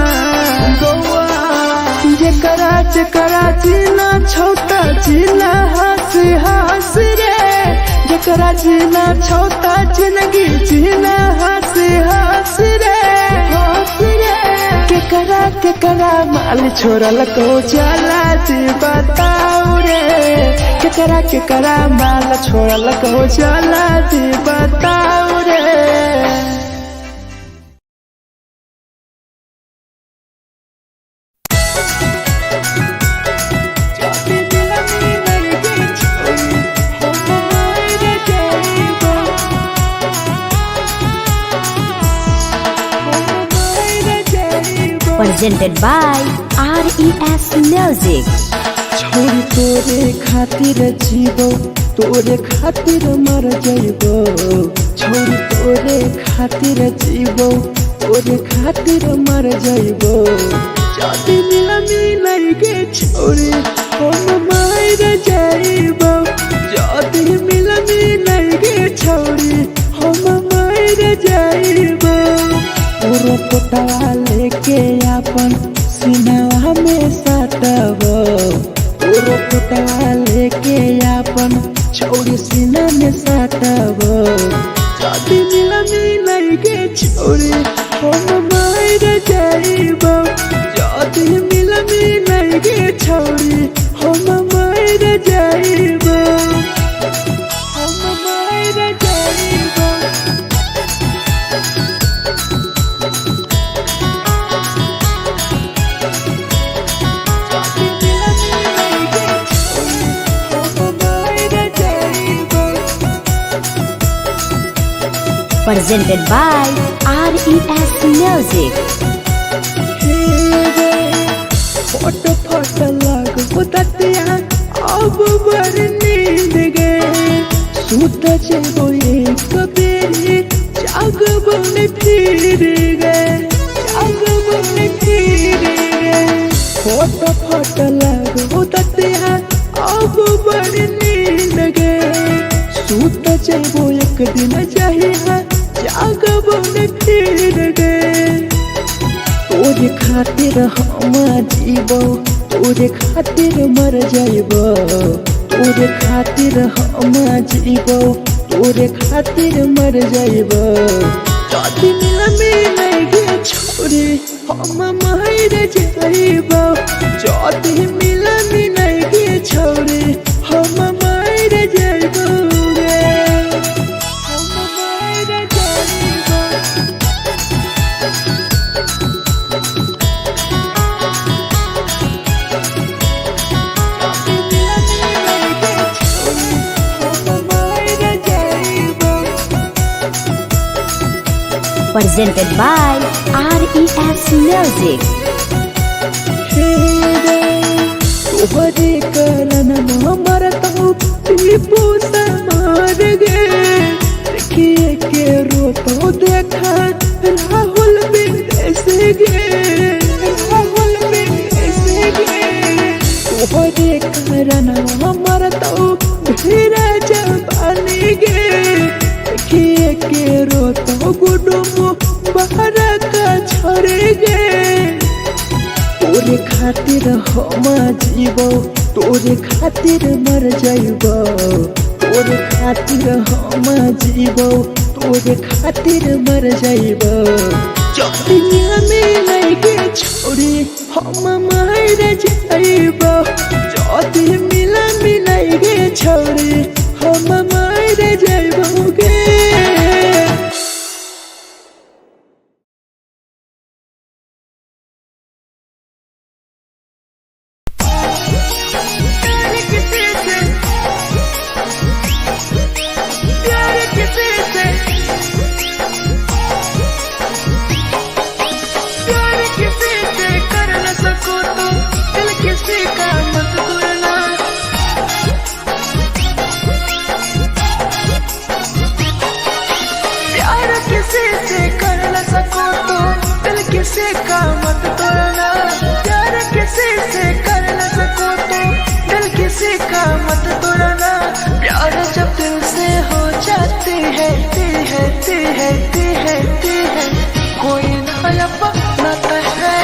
गौआ जेकरा जीना छौता जीना हंस हंस रे जेकरा जीना छौता जिंदगी जीना हंस हंस रे हंस रे केकरा माल छोड़ल कौ जला दी बताओ रे केकरा माल छोड़ल कौ जला दी बताओ रे Presented by RES Music. छोरी तोरे खातिर जीवो तोरे खातिर मर जइबो छोरी तोरे खातिर जीवो तोरे खातिर मर जइबो जदी मिलमी के छोरी हम मर जइबो जदी मिलमी के छोरी हम मर जइबो पूरा पोटवा लेके अपन सीनावा में सटबो पूरा पोटवा लेके अपन छोरी सीना में सटबो जदी मिलमी के छोरी हम मर जइबो जदी मिलमी के छोरी हम मर जइबो हम मर जइबो presented by RES Music. Photo photo लागो ततिया अब बर नींद गए सूत जेबो एक बेरी जागबो ने फिर गए फोटो फोटो लागो ततिया अब बर नींद गए सूत जेबो एक दिन चाहिए जागबो ने फिर गए तोरे खातिर हम जीबो तोरे खातिर मर जाइबो तोरे खातिर हम जीबो तोरे खातिर मर जाइबो जदी मिलगे छोरी हम मर जाइबो जदी मिलगे छोरी हम मर जाइबो Presented by RES Music. तोहरे कारण मरता हूँ टीपू समार गे देखिए के रोतो देखा राहुल विदेश गे तोहरे कारण मरता हूँ धीरे जवानी गे देखिए के रोतो गुडुमो बाहर का छोड़े गे तोरे खातिर हम जीबो तोरे खातिर मर जाइबो तोरे खातिर हम जीबो तोरे खातिर मर जाइबो जदी मिलगे छोरी हम मर जाइबो जदी मिलगे छोरी हम मर जाइबो गे किसी का मत तोड़ना प्यार किसी से कर न सको तो दिल किसी का मत तोड़ना प्यार जब दिल से हो जाती है कोई नया बनाता है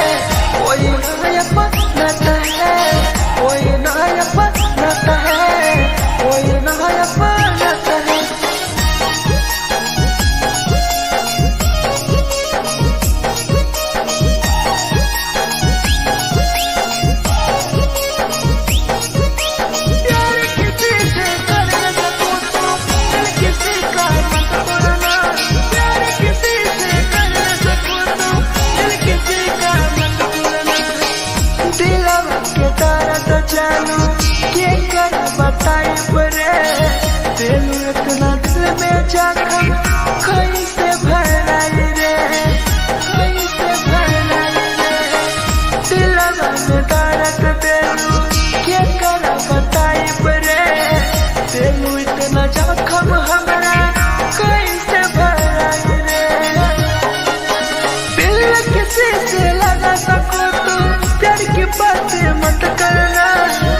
कोई नया बनाता है कोई नया बनाता है कोई नया बनाता है इतना दिल में जख्म कैसे भराई रे कैसे भराई रे दिलवा में दर्द देलू क्या कर बताई रे देलू इतना जख्म हमरा कैसे भराई रे दिल किसी से लगा सको तो प्यार की बातें मत करना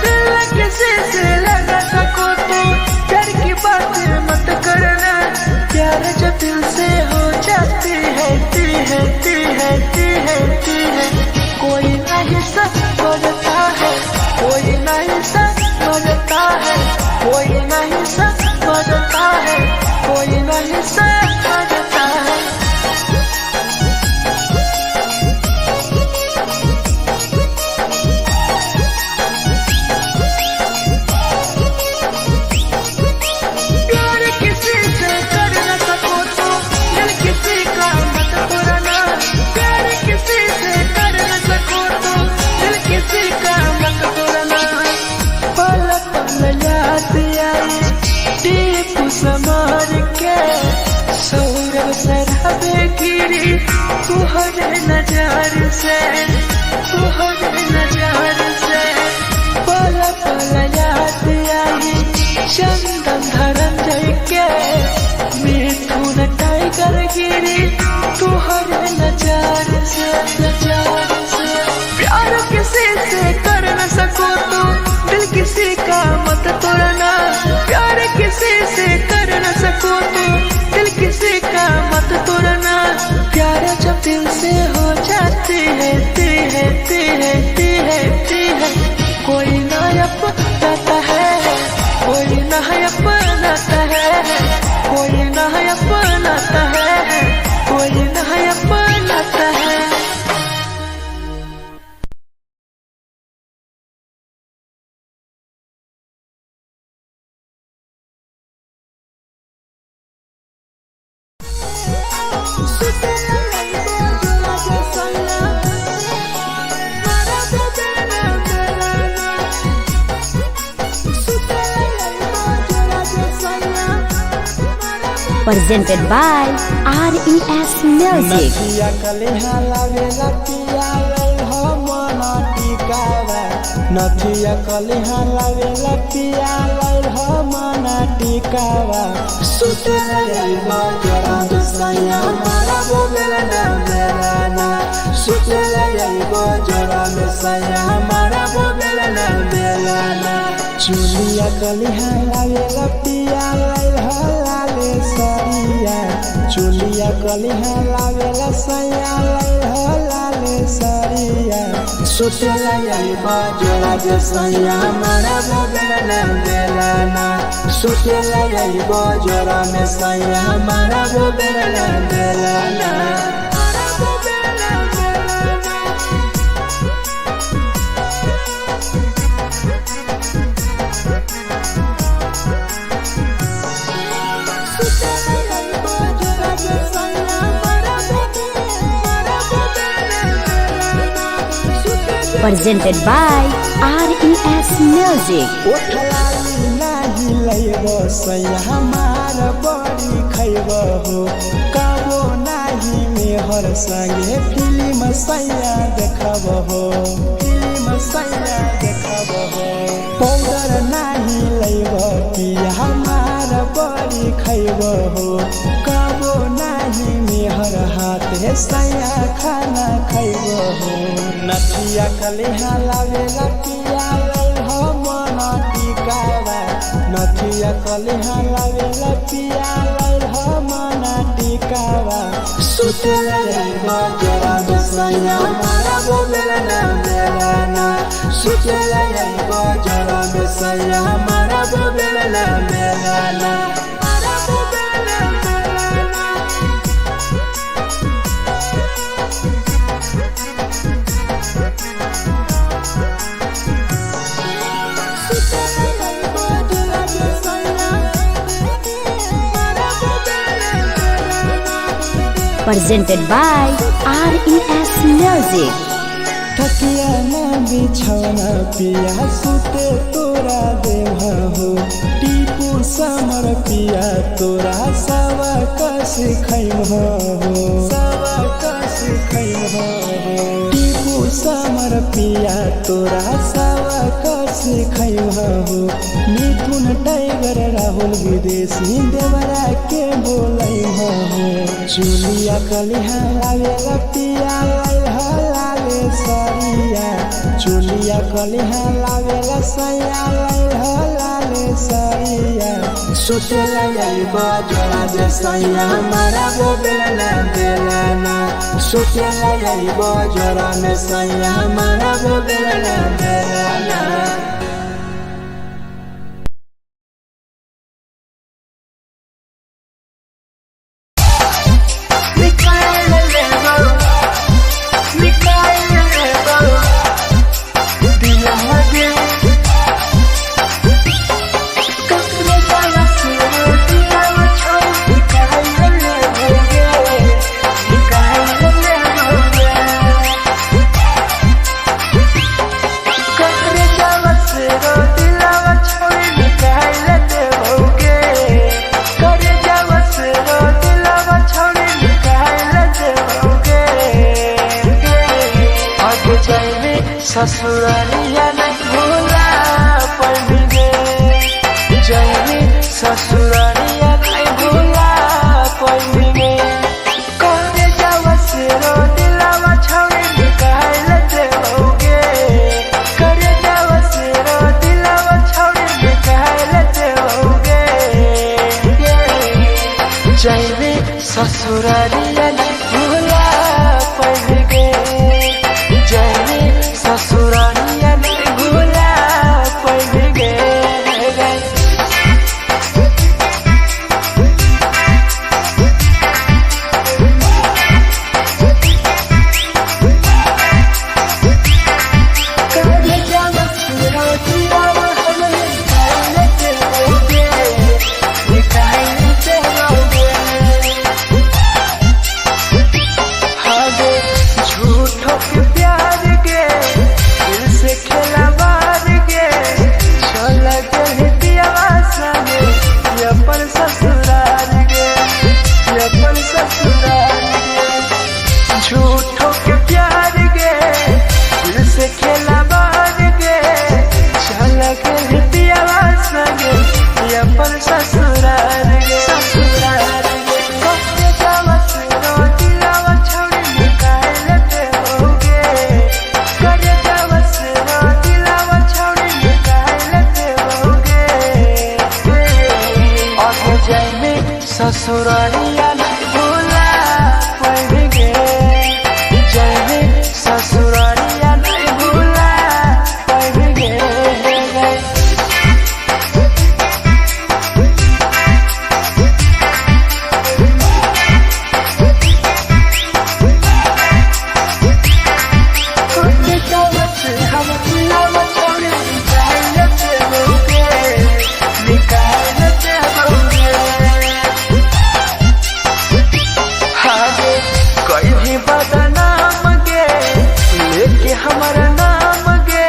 दिल किसी से लगा सको तो प्यार की बातें मत करना प्यार जब दिल से गिरी तुहरे नजर से, तुहरे नजर से पल पल याद आई चंदन धनंजय के, मिथुन टाइगर गिरी तुहरे नजर से, नजर से। प्यार किसी से कर न सको तो दिल किसी का मत तोड़ना, प्यार किसी से कर न सको तो दिल किसी का मत तोड़ना। प्यार जब दिल से हो जाती है ती है ती है ती है ती है, कोई ना अपनाता है, कोई ना अपनाता है, कोई ना अपनाता है, कोई ना अपनाता है। Presented by RES Music. नथिया कलिहा लावेला पिया लई हो मन टिकावा, नथिया कलिहा लावेला पिया लई हो मन टिकावा। सुते लई बजरा सैया मारा बोलेला ना बेलाना, सुते लई बजरा सैया मारा बोलेला ना बेलाना। चुलिया कलिहा लावेला पिया लई हो लाले सरिया, चुलिया कलिहा लावेला सैया लई हो लाले सरिया। सुतेला यही बजरा जे सैया मारा बोलेला ना बेलाना, सुतेला यही बजरा में सैया मारा बोलेला ना बेलाना। Presented by RES Music. ओठलाली नाही लैबो सैया हमार बड़ी खैबो हो, काबो नाही मेहर संगे फिल्म सैया देखबो हो, फिल्म सैया देखबो हो। पाउडर नाही लैबो पिया हमार बड़ी खैबो हो, काबो नाही मेहर हाथे सैया खाना खैबो हो। नथिया कलिहा लावेला पिया लई हो मन टिकावा, नथिया कलिहा लावेला पिया लई हो मन टिकावा। सुतेला यही बजरा सैया मारा बोलेला ना बेलाना, सुतेला यही बजरा सैया मारा बोलेला ना बेलाना। Presented by RES Music. थकिया ना बिछौना पिया सुते तोरा देवा हो, टीपू समर पिया तोरा सवा कस खैम हो, सवा कस खैम हो। टीपू समर पिया तोरा सवा कस खैम हो। मिथुन टाइगर राहुल विदेशी देवरा के बोलै हो। चुलिया कलिहा लावेला पिया लई हो लाले सरिया, चुलिया कलिहा लावेला सैया लई हो लाले सरिया। सुतेला यही बजरा जे सैया मारा बोलेला ना बेलाना, सुतेला यही बजरा में सैया मारा बोलेला ना बेलाना। जाइबे ससुरारिया नहीं भूला पैबिगे जाइबे ससुरारिया नहीं भूला पैबिगे करे जावा से रो दिलावा छौड़ी निकाल देओगे करे जावा से रो दिलावा छौड़ी निकाल देओगे जाइबे ससुरारिया नहीं भूला पैबिगे जाइबे ससुरारिया नहीं भूला पैबिगे झूठो के प्यार गे दिल से खेला बार गे चल के पियावा संगे अपन ससुरार गे ससुरार गे कहे जावा से रो दिलावा छौड़ी निकाल देओगे करे जावा से रो दिलावा छौड़ी निकाल देओगे आगे जाइबे ससुरारिया नहीं भूला पैबिगे जाइबे ससुरारिया नहीं भूला पैबिगे कुछ जावा से हम दिलावा छौड़ी निकाल देओगे निकाल देओगे आगे कोई भी बदनाम गे लेके हमारा नाम गे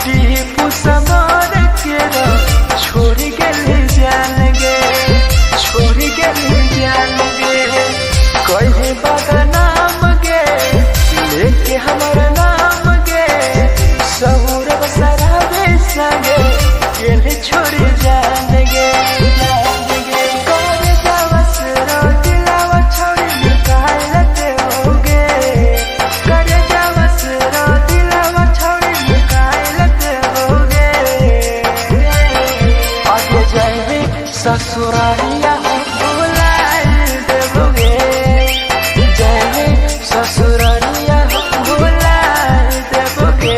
टीपू समार के छोड़ गेली जान गे छोड़ गेली जान गे कोई भी बदनाम गे लेके हमारा नाम गे सहूर बसरावे संगे गेली छोड़ी जान गे करे जावा से रो दिलावा छौड़ी निकाल देओगे करे जावा से रो दिलावा छौड़ी निकाल देओगे आगे जाइबे ससुरारिया भूला देओगे जाइबे ससुरारिया भूला देओगे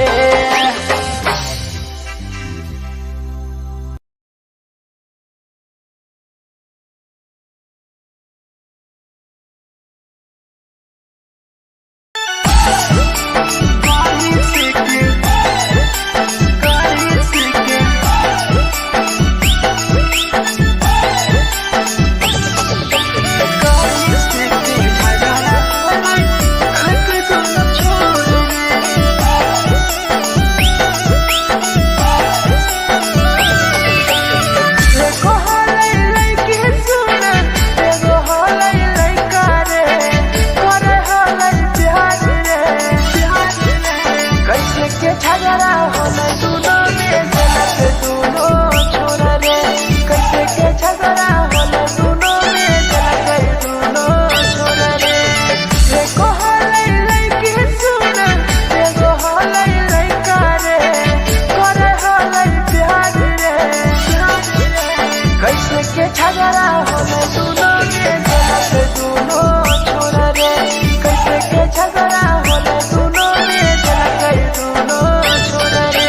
झगड़ा होला दुनो में जला गई दुनो छोरा रे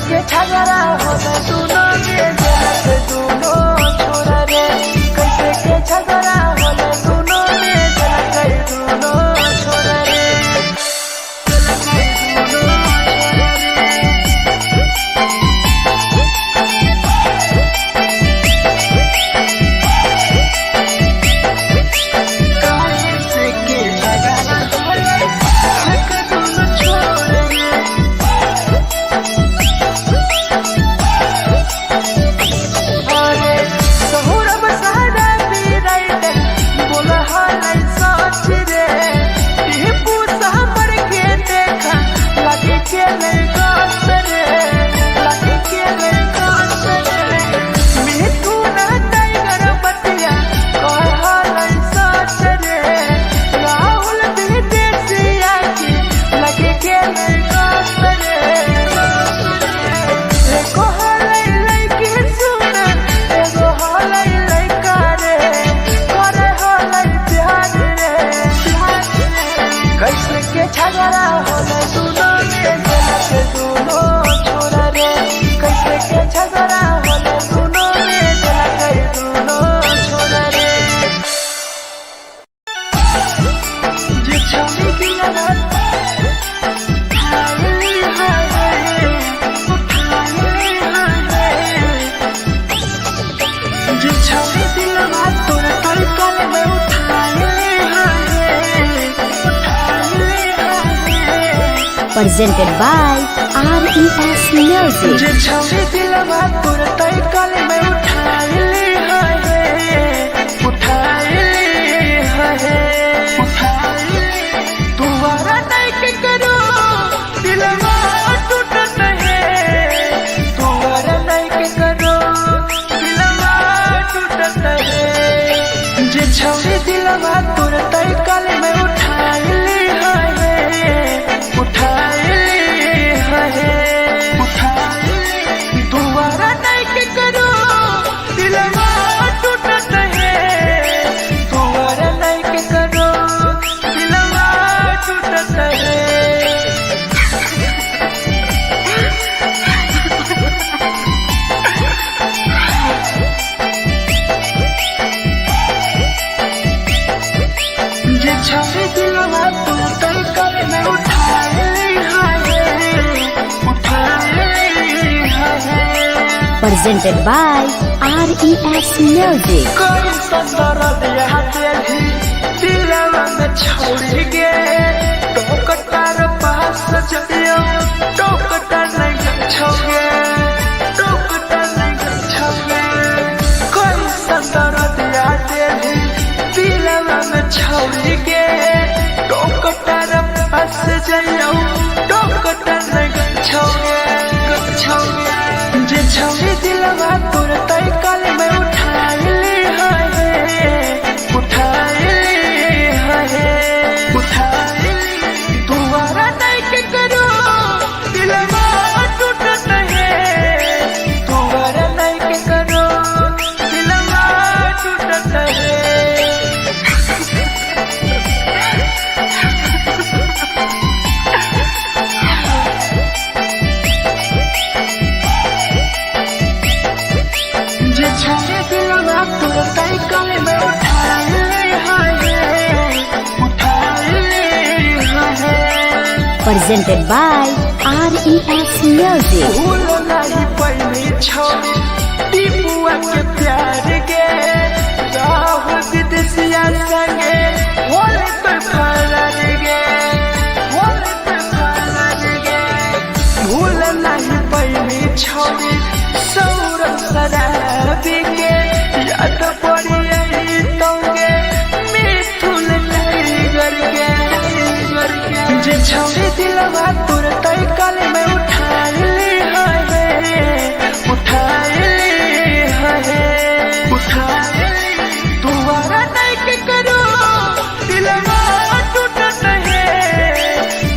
के झगड़ा होला दोनों में जलत दोनों छोरा रे कैसे के झगड़ा होला दोनों में जलत दोनों छोरा रे झगड़ा होला दोनों में जलत दोनों छोरा रे कैसे के झगड़ा होला दोनों में जलत दोनों छोरा रे जे छवि दिलवा जे छवि दिलवा तोर तलकल में उठाए presented by RES Music. जे छवि दिलवा तोर तलकल में उठाए तुम्हारा नहीं के करो दिलवा टूटत है तुम्हारा नहीं के करो दिलवा टूटत है जे छवि दिलवा तोर तलकल में उठाए तुम्हारा नहीं के करो दिलवा टूटत है तुम्हारा नहीं के करो दिलवा टूटत है जे छवि दिलवा तोर तलकल में उठाए Presented by RES Music. कोई संदर दिया तेरी दिलवा में छोड़ के टोकटार पास जइयो टोकटार नहीं छोगे टोकटार नहीं छोगे कोई संदर दिया तेरी दिलवा में छोड़ के टोकटार पास जइयो टोकटार नहीं छोगे जे छवि दिलवा तोर तलकल में उठाए तुम्हारा नहीं के करो दिलवा टूटत है तुम्हारा नहीं के करो दिलवा टूटत है जे छवि दिलवा तोर तलकल में उठाए Presented by RES Music. भूल नहीं पहली छवि टीपुआ के प्यार के राहुल विदेशिया संगे होले तो फरार गे भूल नहीं पहली छवि सौरभ शराबी के याद पड़ी यही तोगे मिथुन टाइगर के जे छवि दिलवा तोर तलकल में उठाए तुम्हारा नहीं के करो दिलवा टूटत है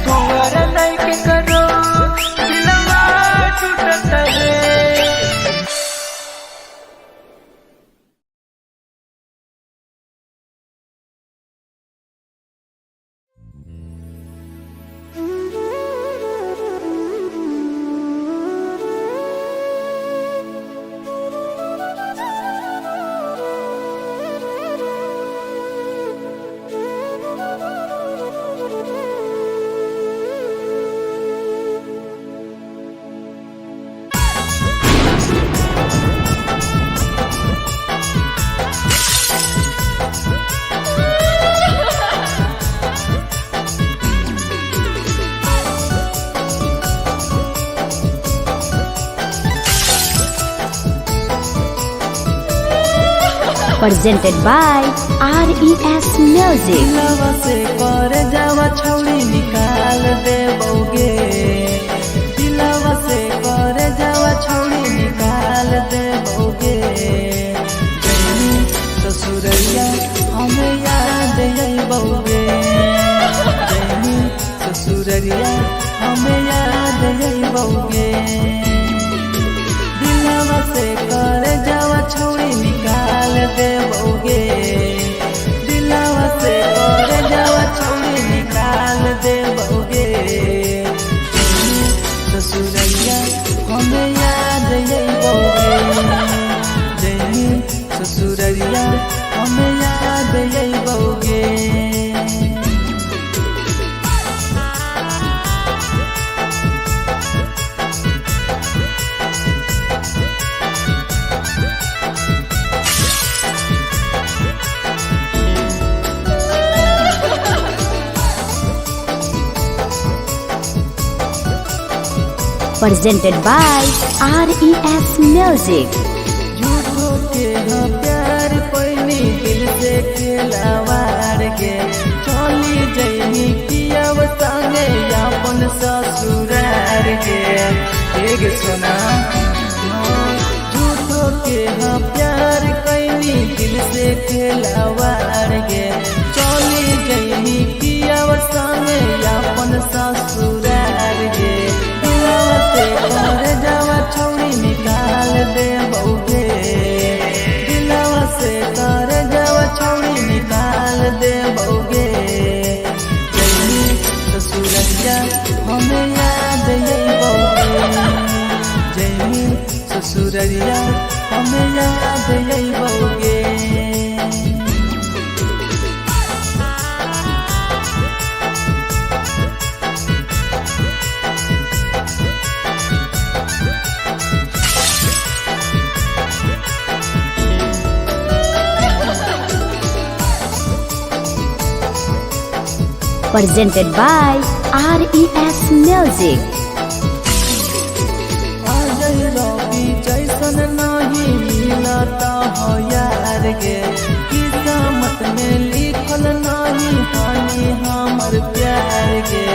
तुम्हारा नहीं के करो दिलवा टूटत है Presented by RES Music. दिलवा से कर जावा छौड़ी निकाल देबोगे, दिलवा से कर जावा छौड़ी निकाल देबोगे। जैनी ससुरैया हमें याद अइबोगे, जैनी ससुरैया हमें याद अइबोगे। दिलवा से कर जावा छौड़ी निकाल देबोगे, दिलवा से कर जावा छौड़ी निकाल देबोगे। ससुरैया हमें याद अइबोगे, जैनी ससुरैया हमें याद अइबोगे। Presented by RES Music. झूठो के हाँ प्यार पैनी दिल से खिलवाड़ के, चली जैनी किया संगे अपन ससुरार के। एक सुना झूठो के हाँ प्यार कैनी दिल से खिलवाड़ के, चली जैनी किया संगे अपन ससुरार के। दिलवा से कर जावा छौड़ी निकाल देबोगे, दिलवा से कर जावा छौड़ी निकाल देबोगे। जैनी ससुरैया हमें याद अइबोगे, जैनी ससुरैया हमें याद अइबोगे। Presented by RES Music. Ajay रवि जैसन नहीं मिलता हो यार गे, किस्मत में लिखल नहीं हानि हमर प्यार गे।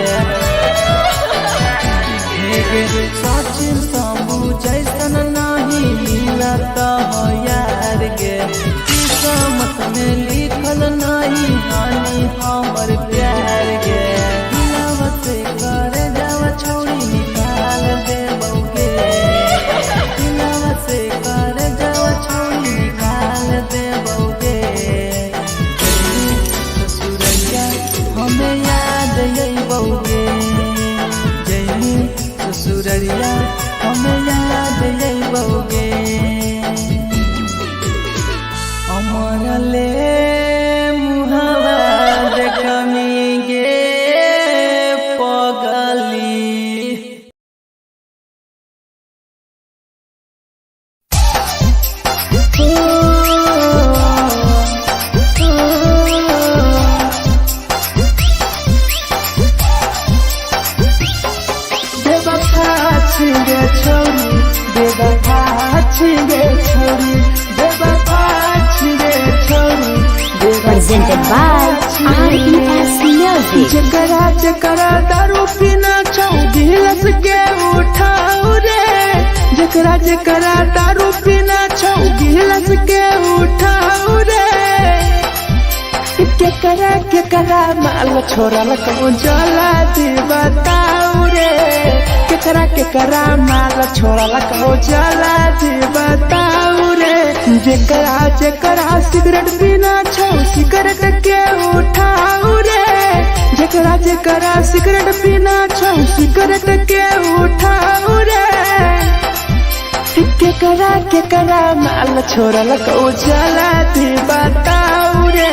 सचिन शंभू जैसन नहीं मिलता हो यार गे, किस्मत में लिखल नहीं हानि हमर प्यार गे। दिलवा से कर जावा छौड़ी निकाल देबोगे, दिलवा से कर जावा छौड़ी निकाल देबोगे। ससुरैया हमें याद अइबोगे, जैनी ससुरैया हमें याद अइबोगे। अमर ले मुहावा देखमी गे पगली। बेवफा छिगे छोरी, बेवफा छिगे छोरी, बेवफा छिगे छोरी। Presented by RES Music. जकरा जकरा दारू पीना छौ गिलास के उठाऊ रे, जकरा जकरा दारू पीना छौ गिलास के उठाऊ रे। केकरा केकरा माल छोड़ल कहूँ जला दी बताऊ रे, केकरा केकरा माल छोड़ल कहूँ जला दी बताऊ रे। जेकरा जेकरा सिगरेट पीना छौ सिगरेट के उठाऊ रे, जेकरा जेकरा सिगरेट पीना छौ सिगरेट के उठाऊ रे। केकरा केकरा माल छोड़ल कहूँ जला दी बताऊ रे,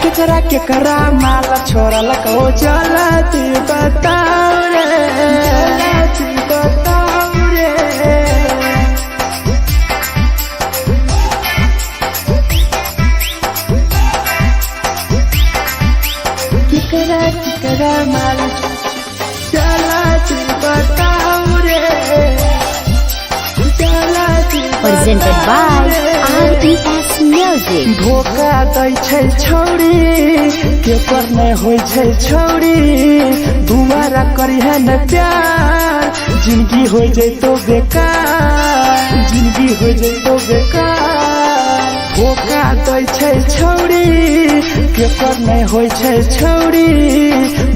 केकरा केकरा माल छोड़ल कहूँ जला दी बताऊ रे, जला दी बताऊ रे। केकरा केकरा माल जला दी बताऊ रे, जला दी Presented by RES Music. Music. धोखा दै छै छौरी पेपर नहीं होय छै छौरी दुबारा करिहे न प्यार जिंदगी हो जैतो बेकार जिंदगी हो जैतो बेकार धोखा दै छै छौरी पेपर नहीं होय छै छौरी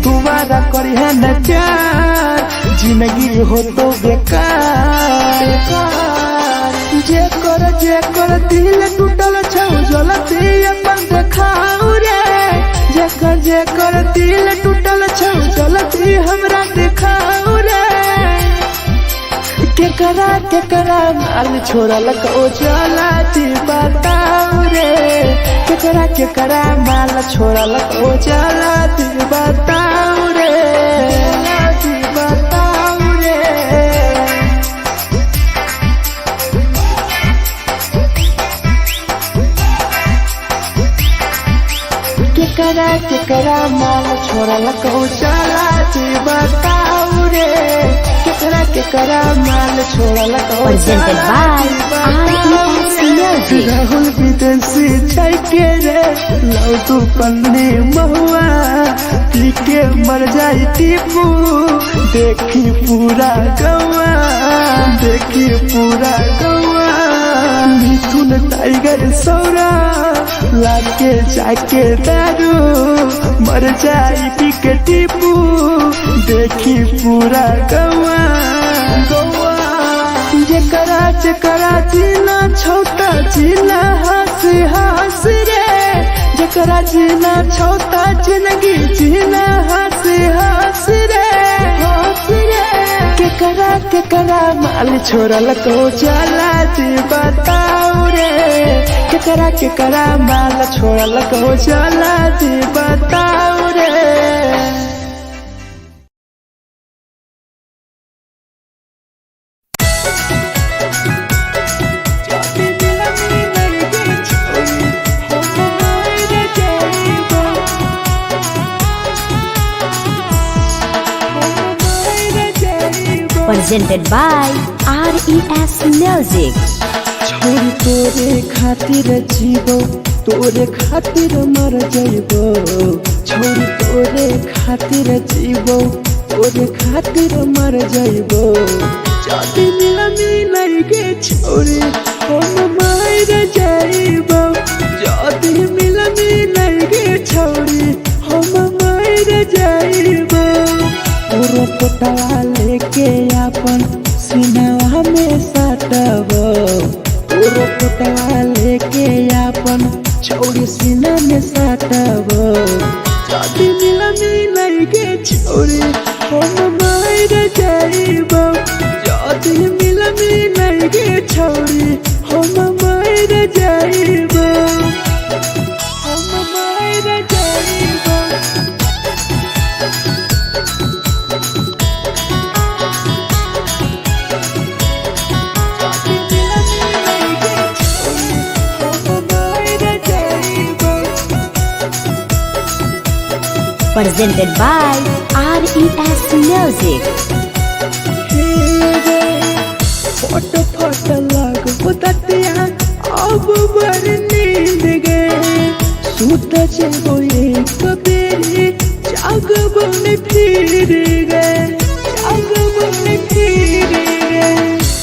दुबारा करिहे न प्यार जिंदगी हो तो बेकार जेकर दिल टूटल छौ जलती अपन देखाऊ रे जेकर दिल टूटल छौ जलती हमरा देखाऊ रे केकरा माल छोड़लक ओ जलती बताऊ रे केकरा माल छोड़लक ओ जलती बताऊ रे जलती बताऊ रे केकरा माल छोड़लक ओ जलती बताऊ रे केकरा माल छोड़लक ओ Presented by RES Music. Rahul विदेशी छै के रे लौ तू पन्नी महुआ पी के मर जाई टीपू देखी पूरा गौआ मिथुन टाइगर सौरा लाके जाके दारू मर जाई पी के टीपू देखी पूरा गौआ जेकरा जीना छोटा जीना हंस रे जेकरा जीना छोटा जिंदगी जीना हंस रे केकरा माल छोड़लक ओ जलती बताऊ रे केकरा माल छोड़लक ओ जलती बताऊ रे Presented by RES Music. छोरी तोरे खातिर जीवो तोरे खातिर मर जइबो छोरी तोरे खातिर जीवो तोरे खातिर मर जइबो जदी मिलई गे छोरी हम मर जइबो जदी मिलई गे छोरी हम मर जइबो पूरा पोटवा लेके अपन सीनावा में सटबो पूरा पोटवा लेके अपन छौरी सीना में सटबो जदी मिलई गे छौरी हम मर जइबो जदी मिलई गे छौरी हम मर जइबो हम मर जइबो Presented by RES Music. फट लग ततिया अब बर नींद गए सूत जेबो एक बेरी जागबो ने फिर गए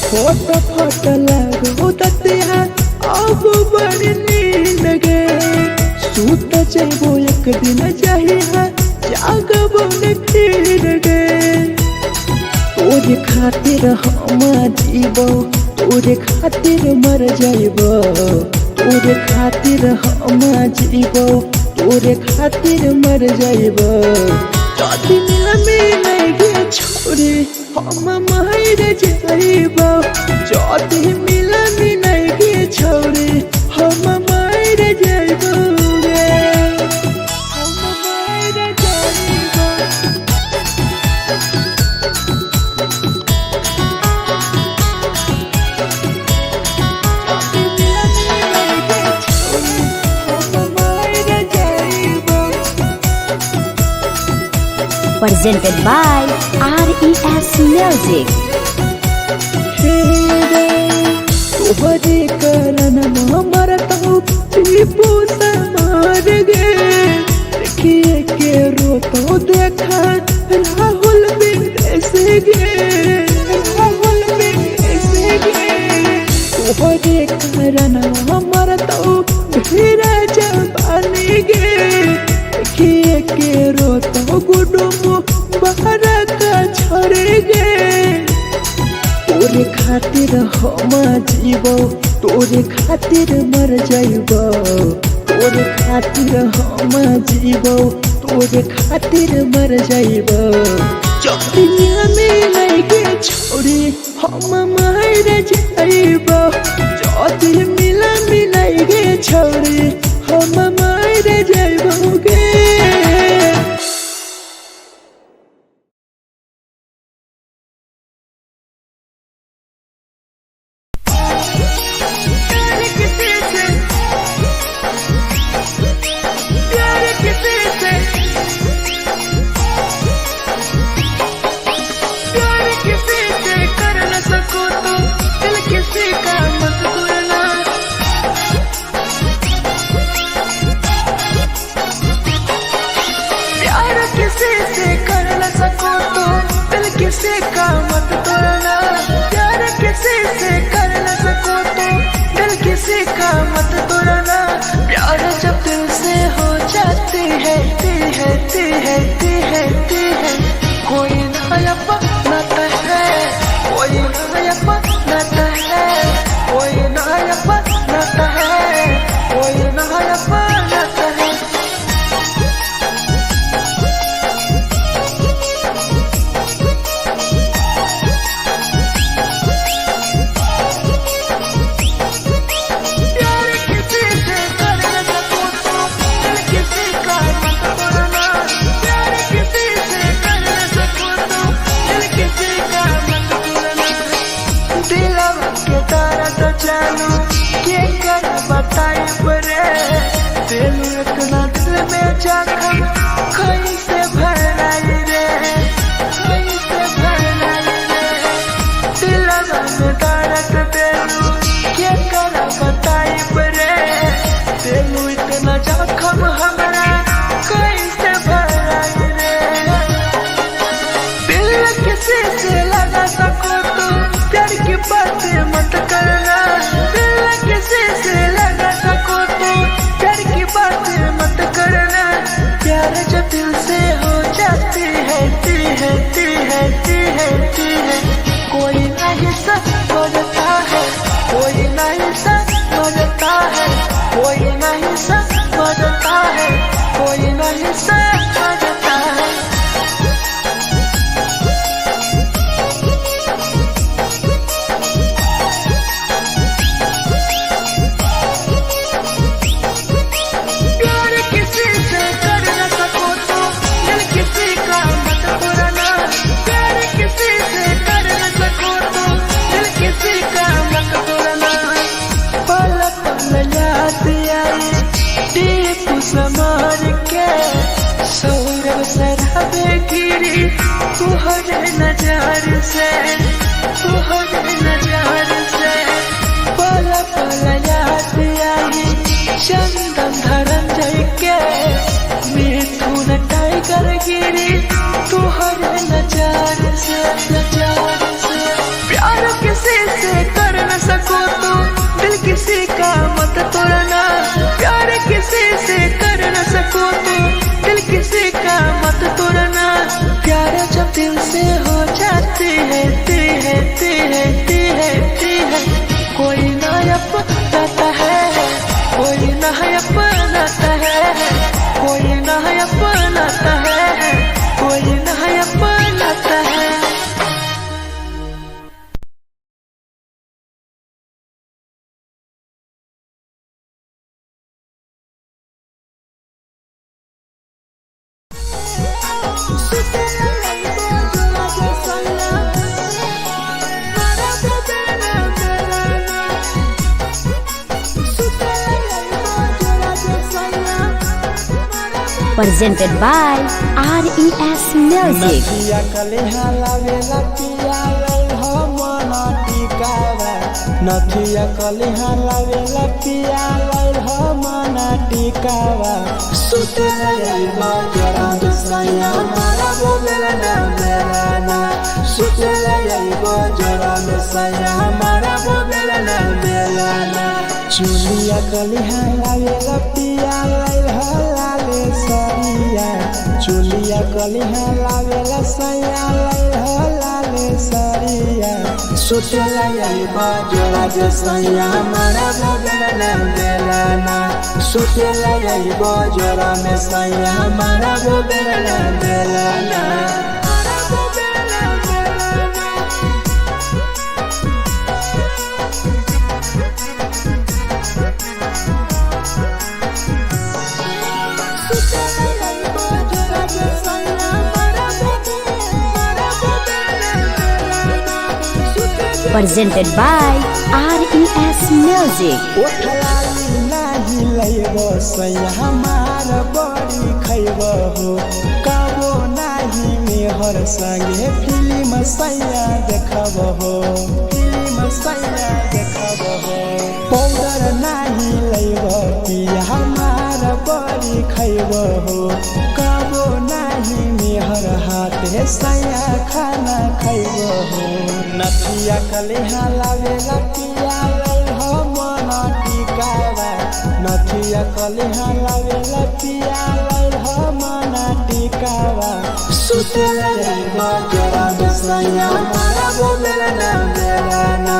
फट लग ततिया अब बर नींद गए सूत जेबो एक दिन चाहिए जागबो ने फिर गए तोरे खातिर हम जीबो तोरे खातिर मर जइबो तोरे खातिर हम जीबो तोरे खातिर मर जइबो जदी मिलई गे छोरी हम मर जइबो जदी मिलई गे छोरी हम मर जइबो रे हम मर जइबो Presented by RES Music. तोहरे करन मरत हूँ टीपू समार गे देखिए के रोतो देखा राहुल विदेश गे राहुल विदेश गे तोहरे कारण हमर तो ढेरा जवानी गे देखिए के रोतो गुडुम बाहर का छोड़ गे तोरे खातिर हम जीवो तोरे खातिर मर जाइबो तोरे खातिर हम जीवो तोरे खातिर मर जाइबो चौथिया में लगे छोड़ी हम मर जाइबो चौथी मिला मिलाइगे छोड़ी हम मर जाइबो गे। किसी का मत तोड़ना प्यार किसी से कर न सको तो दिल किसी का मत तोड़ना प्यार जब दिल से हो जाती है कोई नया बनाता है कोई नया बनाता है कोई नया बनाता है कोई नया बनाता है। बताई परे दिल इतना दिल में जख्म कैसे भराई रे कैसे भराई रे दिल में दर्द दिलू क्या करा बताई परे दिल इतना जख्म हमारा कैसे भराई रे दिल किसी से लगा सको तो प्यार की बातें मत करना किसी से लगा सको तो प्यार की बातें मत करना प्यार जब दिल से हो जाती है कोई नहीं समझता है कोई नहीं समझता है कोई नहीं समझता है कोई नहीं समझता है। समार के सौरभ शराबे गिरी तुहरे नजर से पल पल याद आई चंदन धरंजय के मिथुन टाइगर गिरी तुहरे नजर से प्यार किसी से कर न सको तो दिल किसी का मत तोड़ना प्यार किसी से कर न सको तो दिल किसी का मत तोड़ना प्यार जब दिल से हो जाती है कोई नया बनाता है कोई नया बनाता है कोई नया बनाता है कोई नया बनाता है। Presented by RES Music. नदिया कले हलावे लतिया लई हो मन टिकावा नथिया कलिहा लावेला पिया लाइल मना टिकावा सुतेला आइबा जोरा में सैया मारा बोलेला ना बेलाना सुतेला आइबा जोरा में सैया मारा बोलेला ना बेलाना चुलिया कलिहा लावेला पिया लाइल लाले सरिया चुलिया कलिहा लावेला सैया लाइल लाले सरिया सुतेला आइबा जोरा में सैया मारा बोलेला ना बेलाना सुतेला आइबा जोरा में सैया मारा बोलेला ना बेलाना Presented by RES Music. ओठलाली नाही लैबो सैया हमार बड़ी खैबो हो कबो नाही मेहर संगे फिल्म सैया देखबो हो फिल्म सैया देखबो हो पाउडर नाही लैबो पिया हमार बड़ी खैबो हो कबो नाही मेहर हाथे सैया खाना खैबो हो नथिया कलिहा लावेला पिया लाइल मना टिकावा नथिया कलिहा लावेला पिया लाइल मना टिकावा सुतेला आइबा जोरा में सैया मारा बोलेला ना बेलाना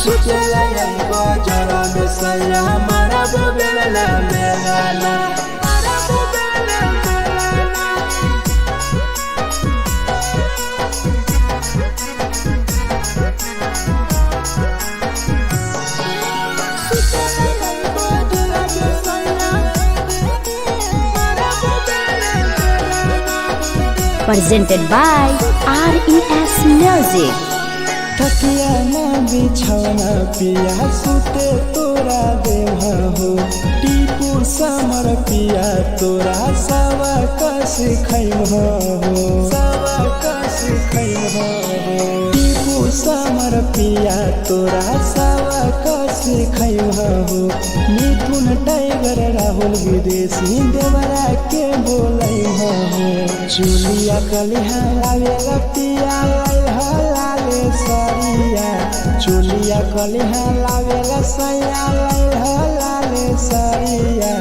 सुतेला आइबा जोरा में सैया मारा बोलेला ना बेलाना Presented by RES Music. तकिया ना बिछौना पिया सुते तोरा देहा हो टीपू समर पिया तोरा सवा कस खैम हो सवा कस खैम हो टीपू समर पिया तोरा सवा कस खैम हो मिथुन टाइगर राहुल विदेशी देवरा के बोलै हो चुलिया कलिहा लावेला पिया लाले सरिया चुलिया कलिहा लावेला सैया लाले सरिया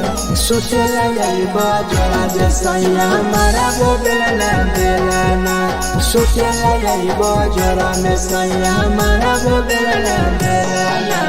सुतेला आइबा जोरा में सैया मारा बोलेला ना बेलाना सुतेला आइबा जोरा में सैया मारा बोलेला ना बेलाना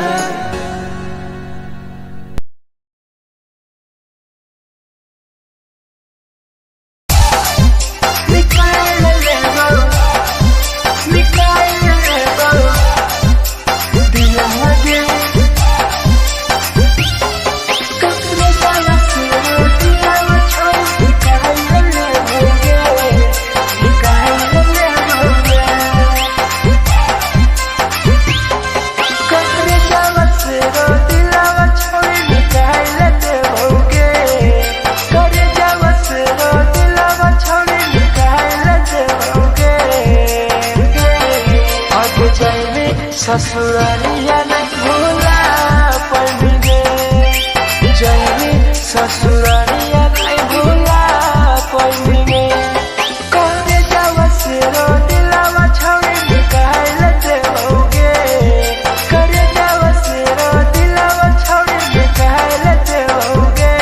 ससुरालिया नहीं भूला पड़ेंगे जाएंगे ससुरालिया नहीं भूला पड़ेंगे करे जावा से रो दिलावा छावे निकाल देओगे करे जावा से रो दिलावा छावे निकाल देओगे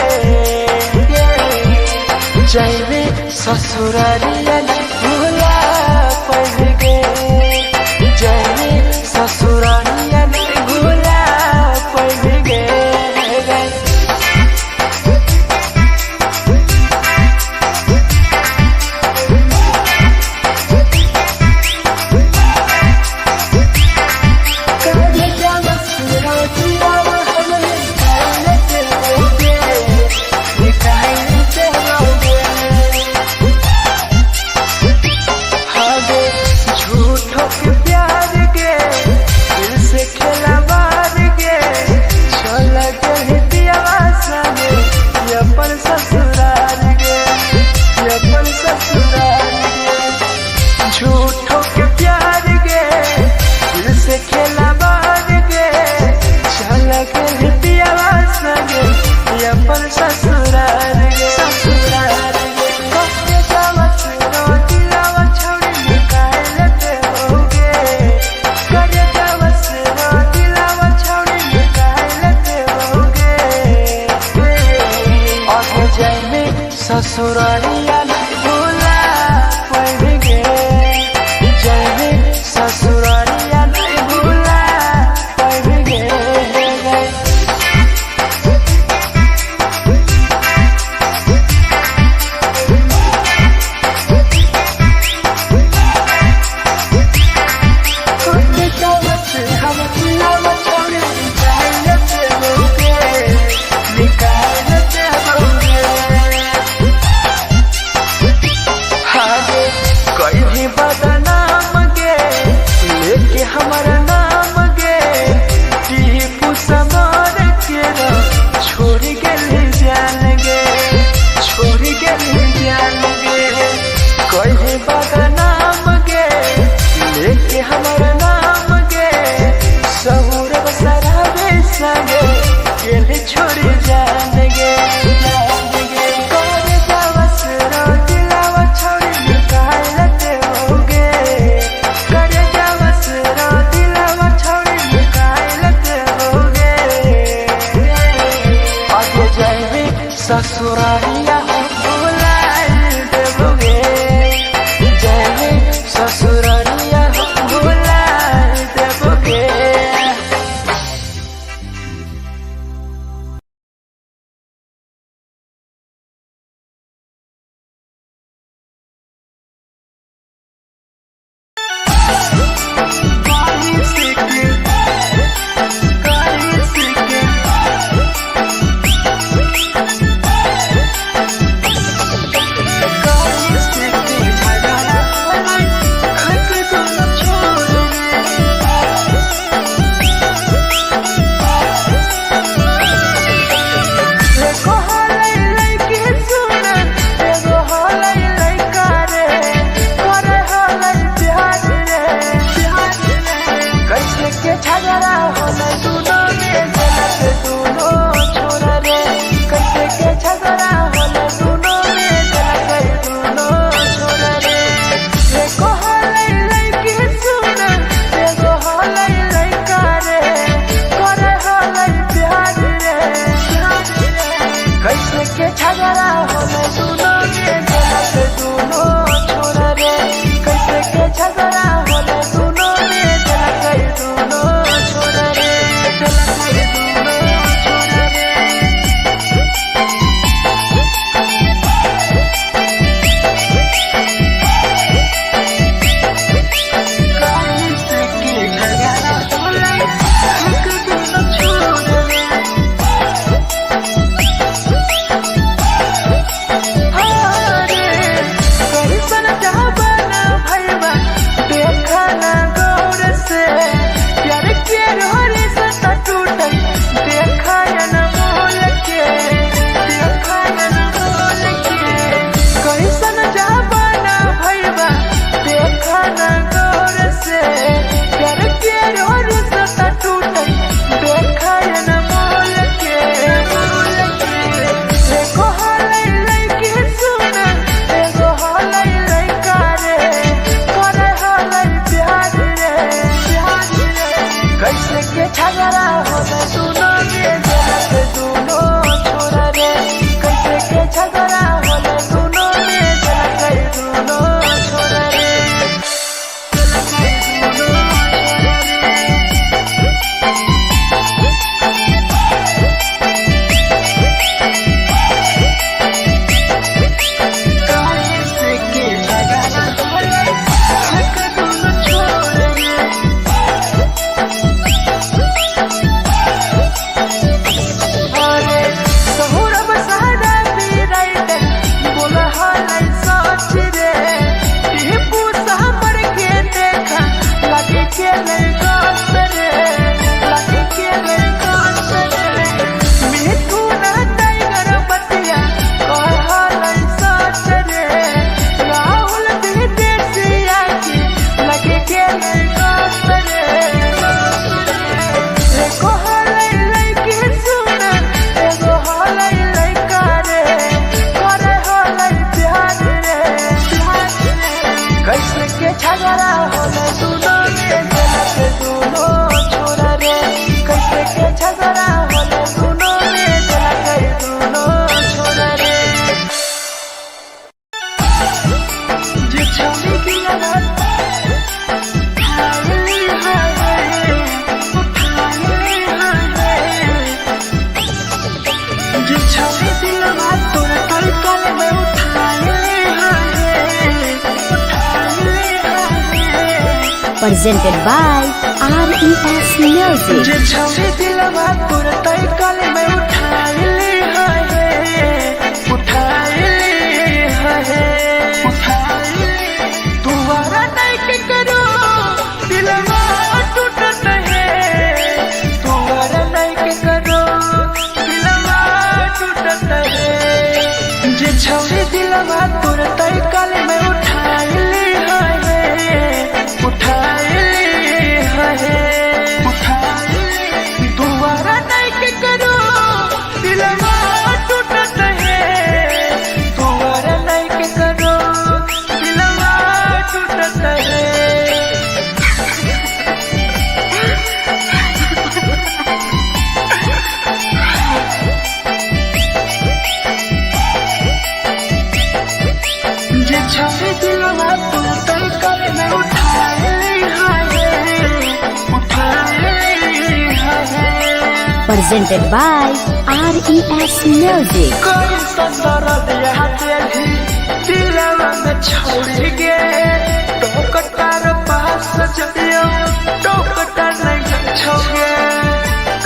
जाएंगे ससुरालिया नहीं भूला पड़ेंगे जाएंगे ससुरालिया नहीं ससुरारिया नहीं भूला पाएंगे, जाएंगे ससुरारिया नहीं भूला पाएंगे। बदनाम गे लेके हमारा नाम गे टीपू समार के छोड़ गए जान गे, छोड़ गए जान गे। कहीं बदनाम गे लेके हमारा नाम गे सहूर बसरावे संगे गेले छोड़ जान गे। ससुरारिया भूला देबोगे, जाएंगे ससुरारिया भूला देबोगे। presented by RES Music. जे छवि दिलवा तोर तय कल में उठाइली है तुम्हारा नहीं के करो दिलवा टूटत है तुम्हारा नहीं के करो दिलवा टूटत है जे छवि दिलवा तोर तय कल में उठाइली तुम्हारा नहीं के करो दिलवा टूटत है तुम्हारा नहीं के करो दिलवा टूटत है जे छवि दिलवा तू तय कल में उठाइली Presented by RES Music. कोई संदर्भ यहाँ तेरी दिलवा में छोड़ गे टोकटार पास जलियो टोकटार नहीं छोगे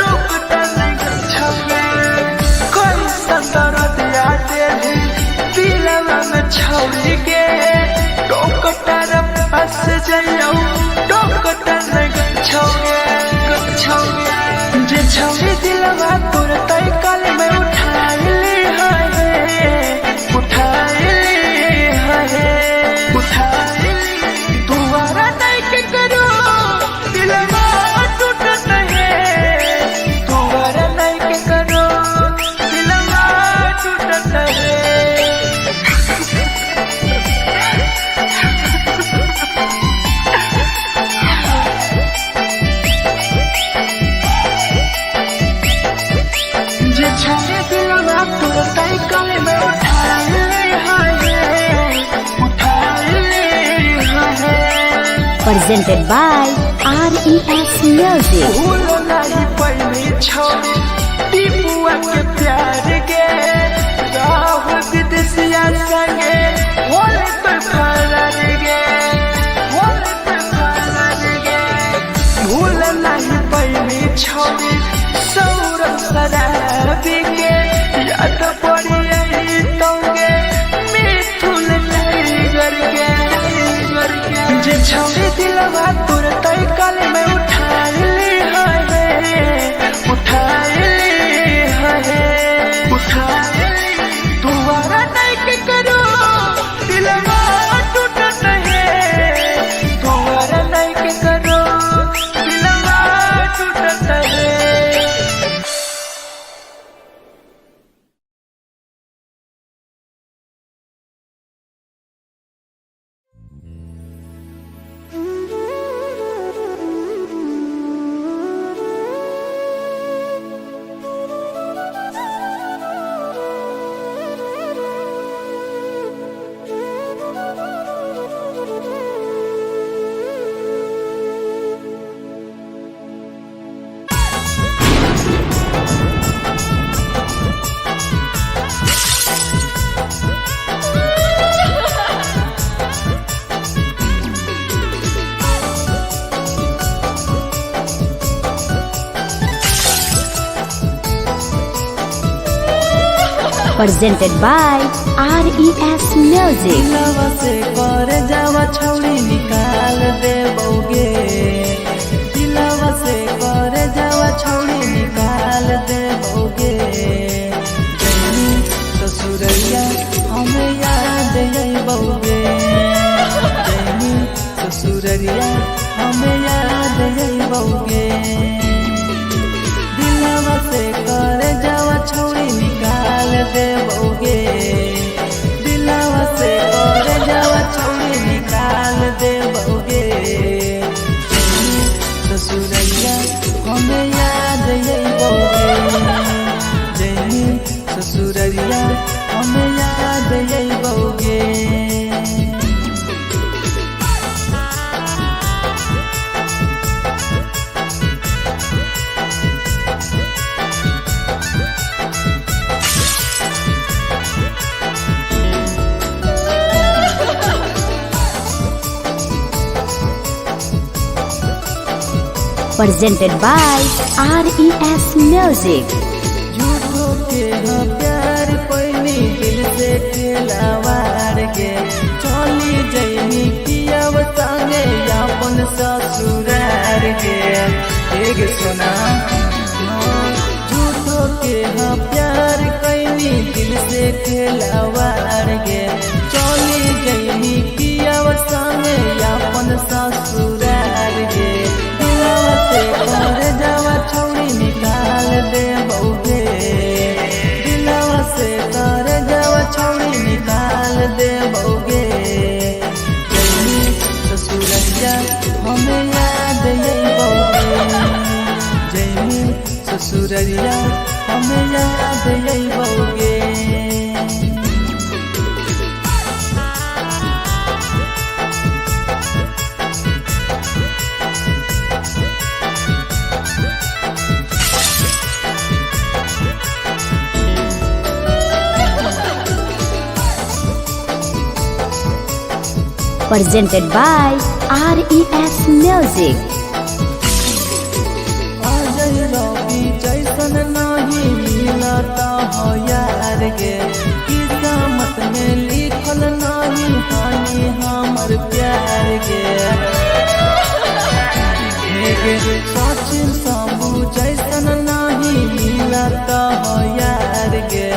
टोकटार नहीं छोगे कोई संदर्भ यहाँ तेरी दिलवा में छोड़ गे टोकटार पास जलियो टोकटार नहीं छोगे जे छवि दिलवा तोर तय कल में उठाइली तुम्हारा नहीं के करो दिलवा टूटत है तुम्हारा नहीं के करो दिलवा टूटत है जे छवि दिलवा तोर तय कल में Presented by RES Music. भूल नहीं पहली छोड़ी टीपुआ के प्यार गे राहुल विदेशिया संगे होले पर फरार गे भूल नहीं पहली छोड़ी सौरभ शराबी के याद पड़ी यही तोगे मिथुन नहीं करके जे छवि दिलवा तोर तय कल में उठाइली तुम्हारा नहीं के करो दिलवा टूटत है तुम्हारा नहीं के करो दिलवा टूटत है Presented by RES Music. दिलवा से कर जावा छौड़ी निकाल दे बौगे दिलवा से कर जावा छौड़ी निकाल दे बौगे जैनी ससुरैया हमें याद आई बौगे जैनी ससुरैया हमें याद आई बौगे दिलवा से कर जावा छौड़ी निकाल दे बौगे दिलवा से कर जावा छौड़ी निकाल दे बौगे ससुरैया हमें याद आई बौगे जैनी ससुरैया हमें याद आई बौगे presented by RES Music. झूठो के हाँ प्यार पैनी दिल से खिलावार के चली जैनी किया संगे अपन ससुरार के एक सुना झूठो के हाँ प्यार कैनी दिल से खिलावार के चली जैनी किया संगे अपन ससुरार के दिलवा से कर जावा छौड़ी निकाल दे बउगे दिलवा से कर जावा छौड़ी निकाल दे बउगे जैनी ससुरैया हमें याद यही बउगे जैनी ससुरैया हमें याद यही बउगे Presented by RES Music. Ajay रवि जैसन नहीं मिलता हो यार गे किस्मत में लिखल नहीं हानि हमर प्यार गे सचिन शंभू जैसन नहीं मिलता हो यार गे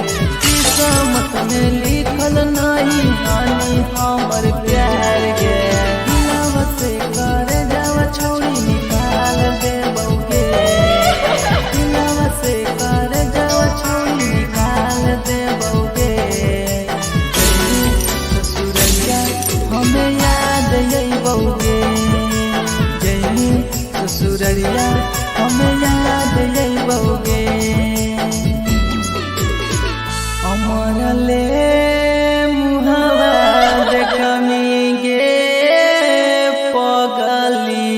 किस्मत में लिखल नहीं हानि हमर प्यार गे दिलवा से कर जावा छौड़ी निकाल दे बउगे दिलवा से कर जावा छौड़ी निकाल दे बउगे ससुरैया हमें याद यही बउगे जैनी ससुरैया हमें याद यही बउगे अमर ले मुहावा देखनी गे पगली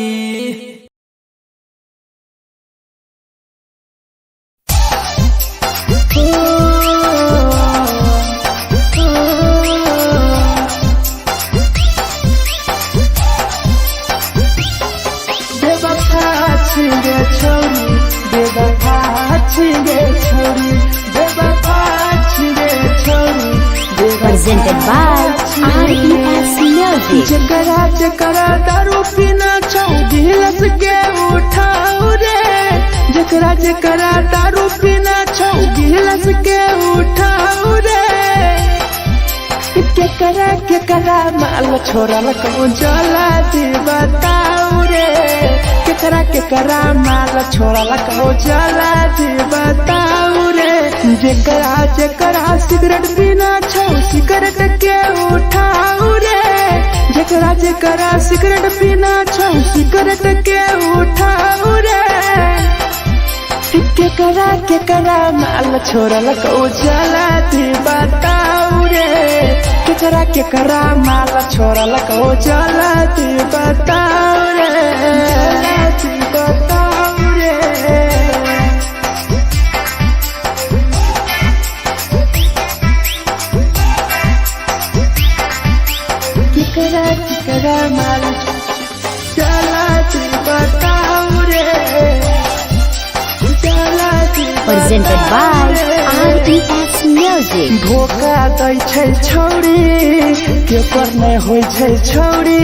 बेवफा छिगे छोरी बेवफा छिगे छोरी बेवफा छिगे छोरी Presented by RES Music. जकरा जकरा दारू पीना छौ गिलास के उठाऊ रे जकरा जकरा दारू पीना छौ गिलास के उठाऊ रे केकरा माल छोरा लकौ जला दी बताऊ रे केकरा माल छोरा लकौ जला दी बताऊ रे जकरा सिगरेट पीना छौ सिगरेट के उठाऊ रे जकरा सिगरेट पीना छौ सिगरेट के उठाऊ रे केकरा माल छोरा लकौ जला दी बताऊ रे केकरा माल छोरा लकौ जला दी बताऊ रे जला दी बताऊ रे केकरा माल जला दी बताऊ रे जला दी Presented by RES Music. धोखा दै छै छौड़ी केकर नहीं होइ छै छौड़ी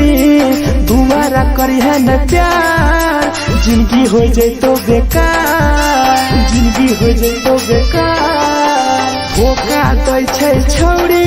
दुबारा करिहे न प्यार जिंदगी हो जैतो बेकार जिंदगी हो जैतो बेकार धोखा दै छै छौड़ी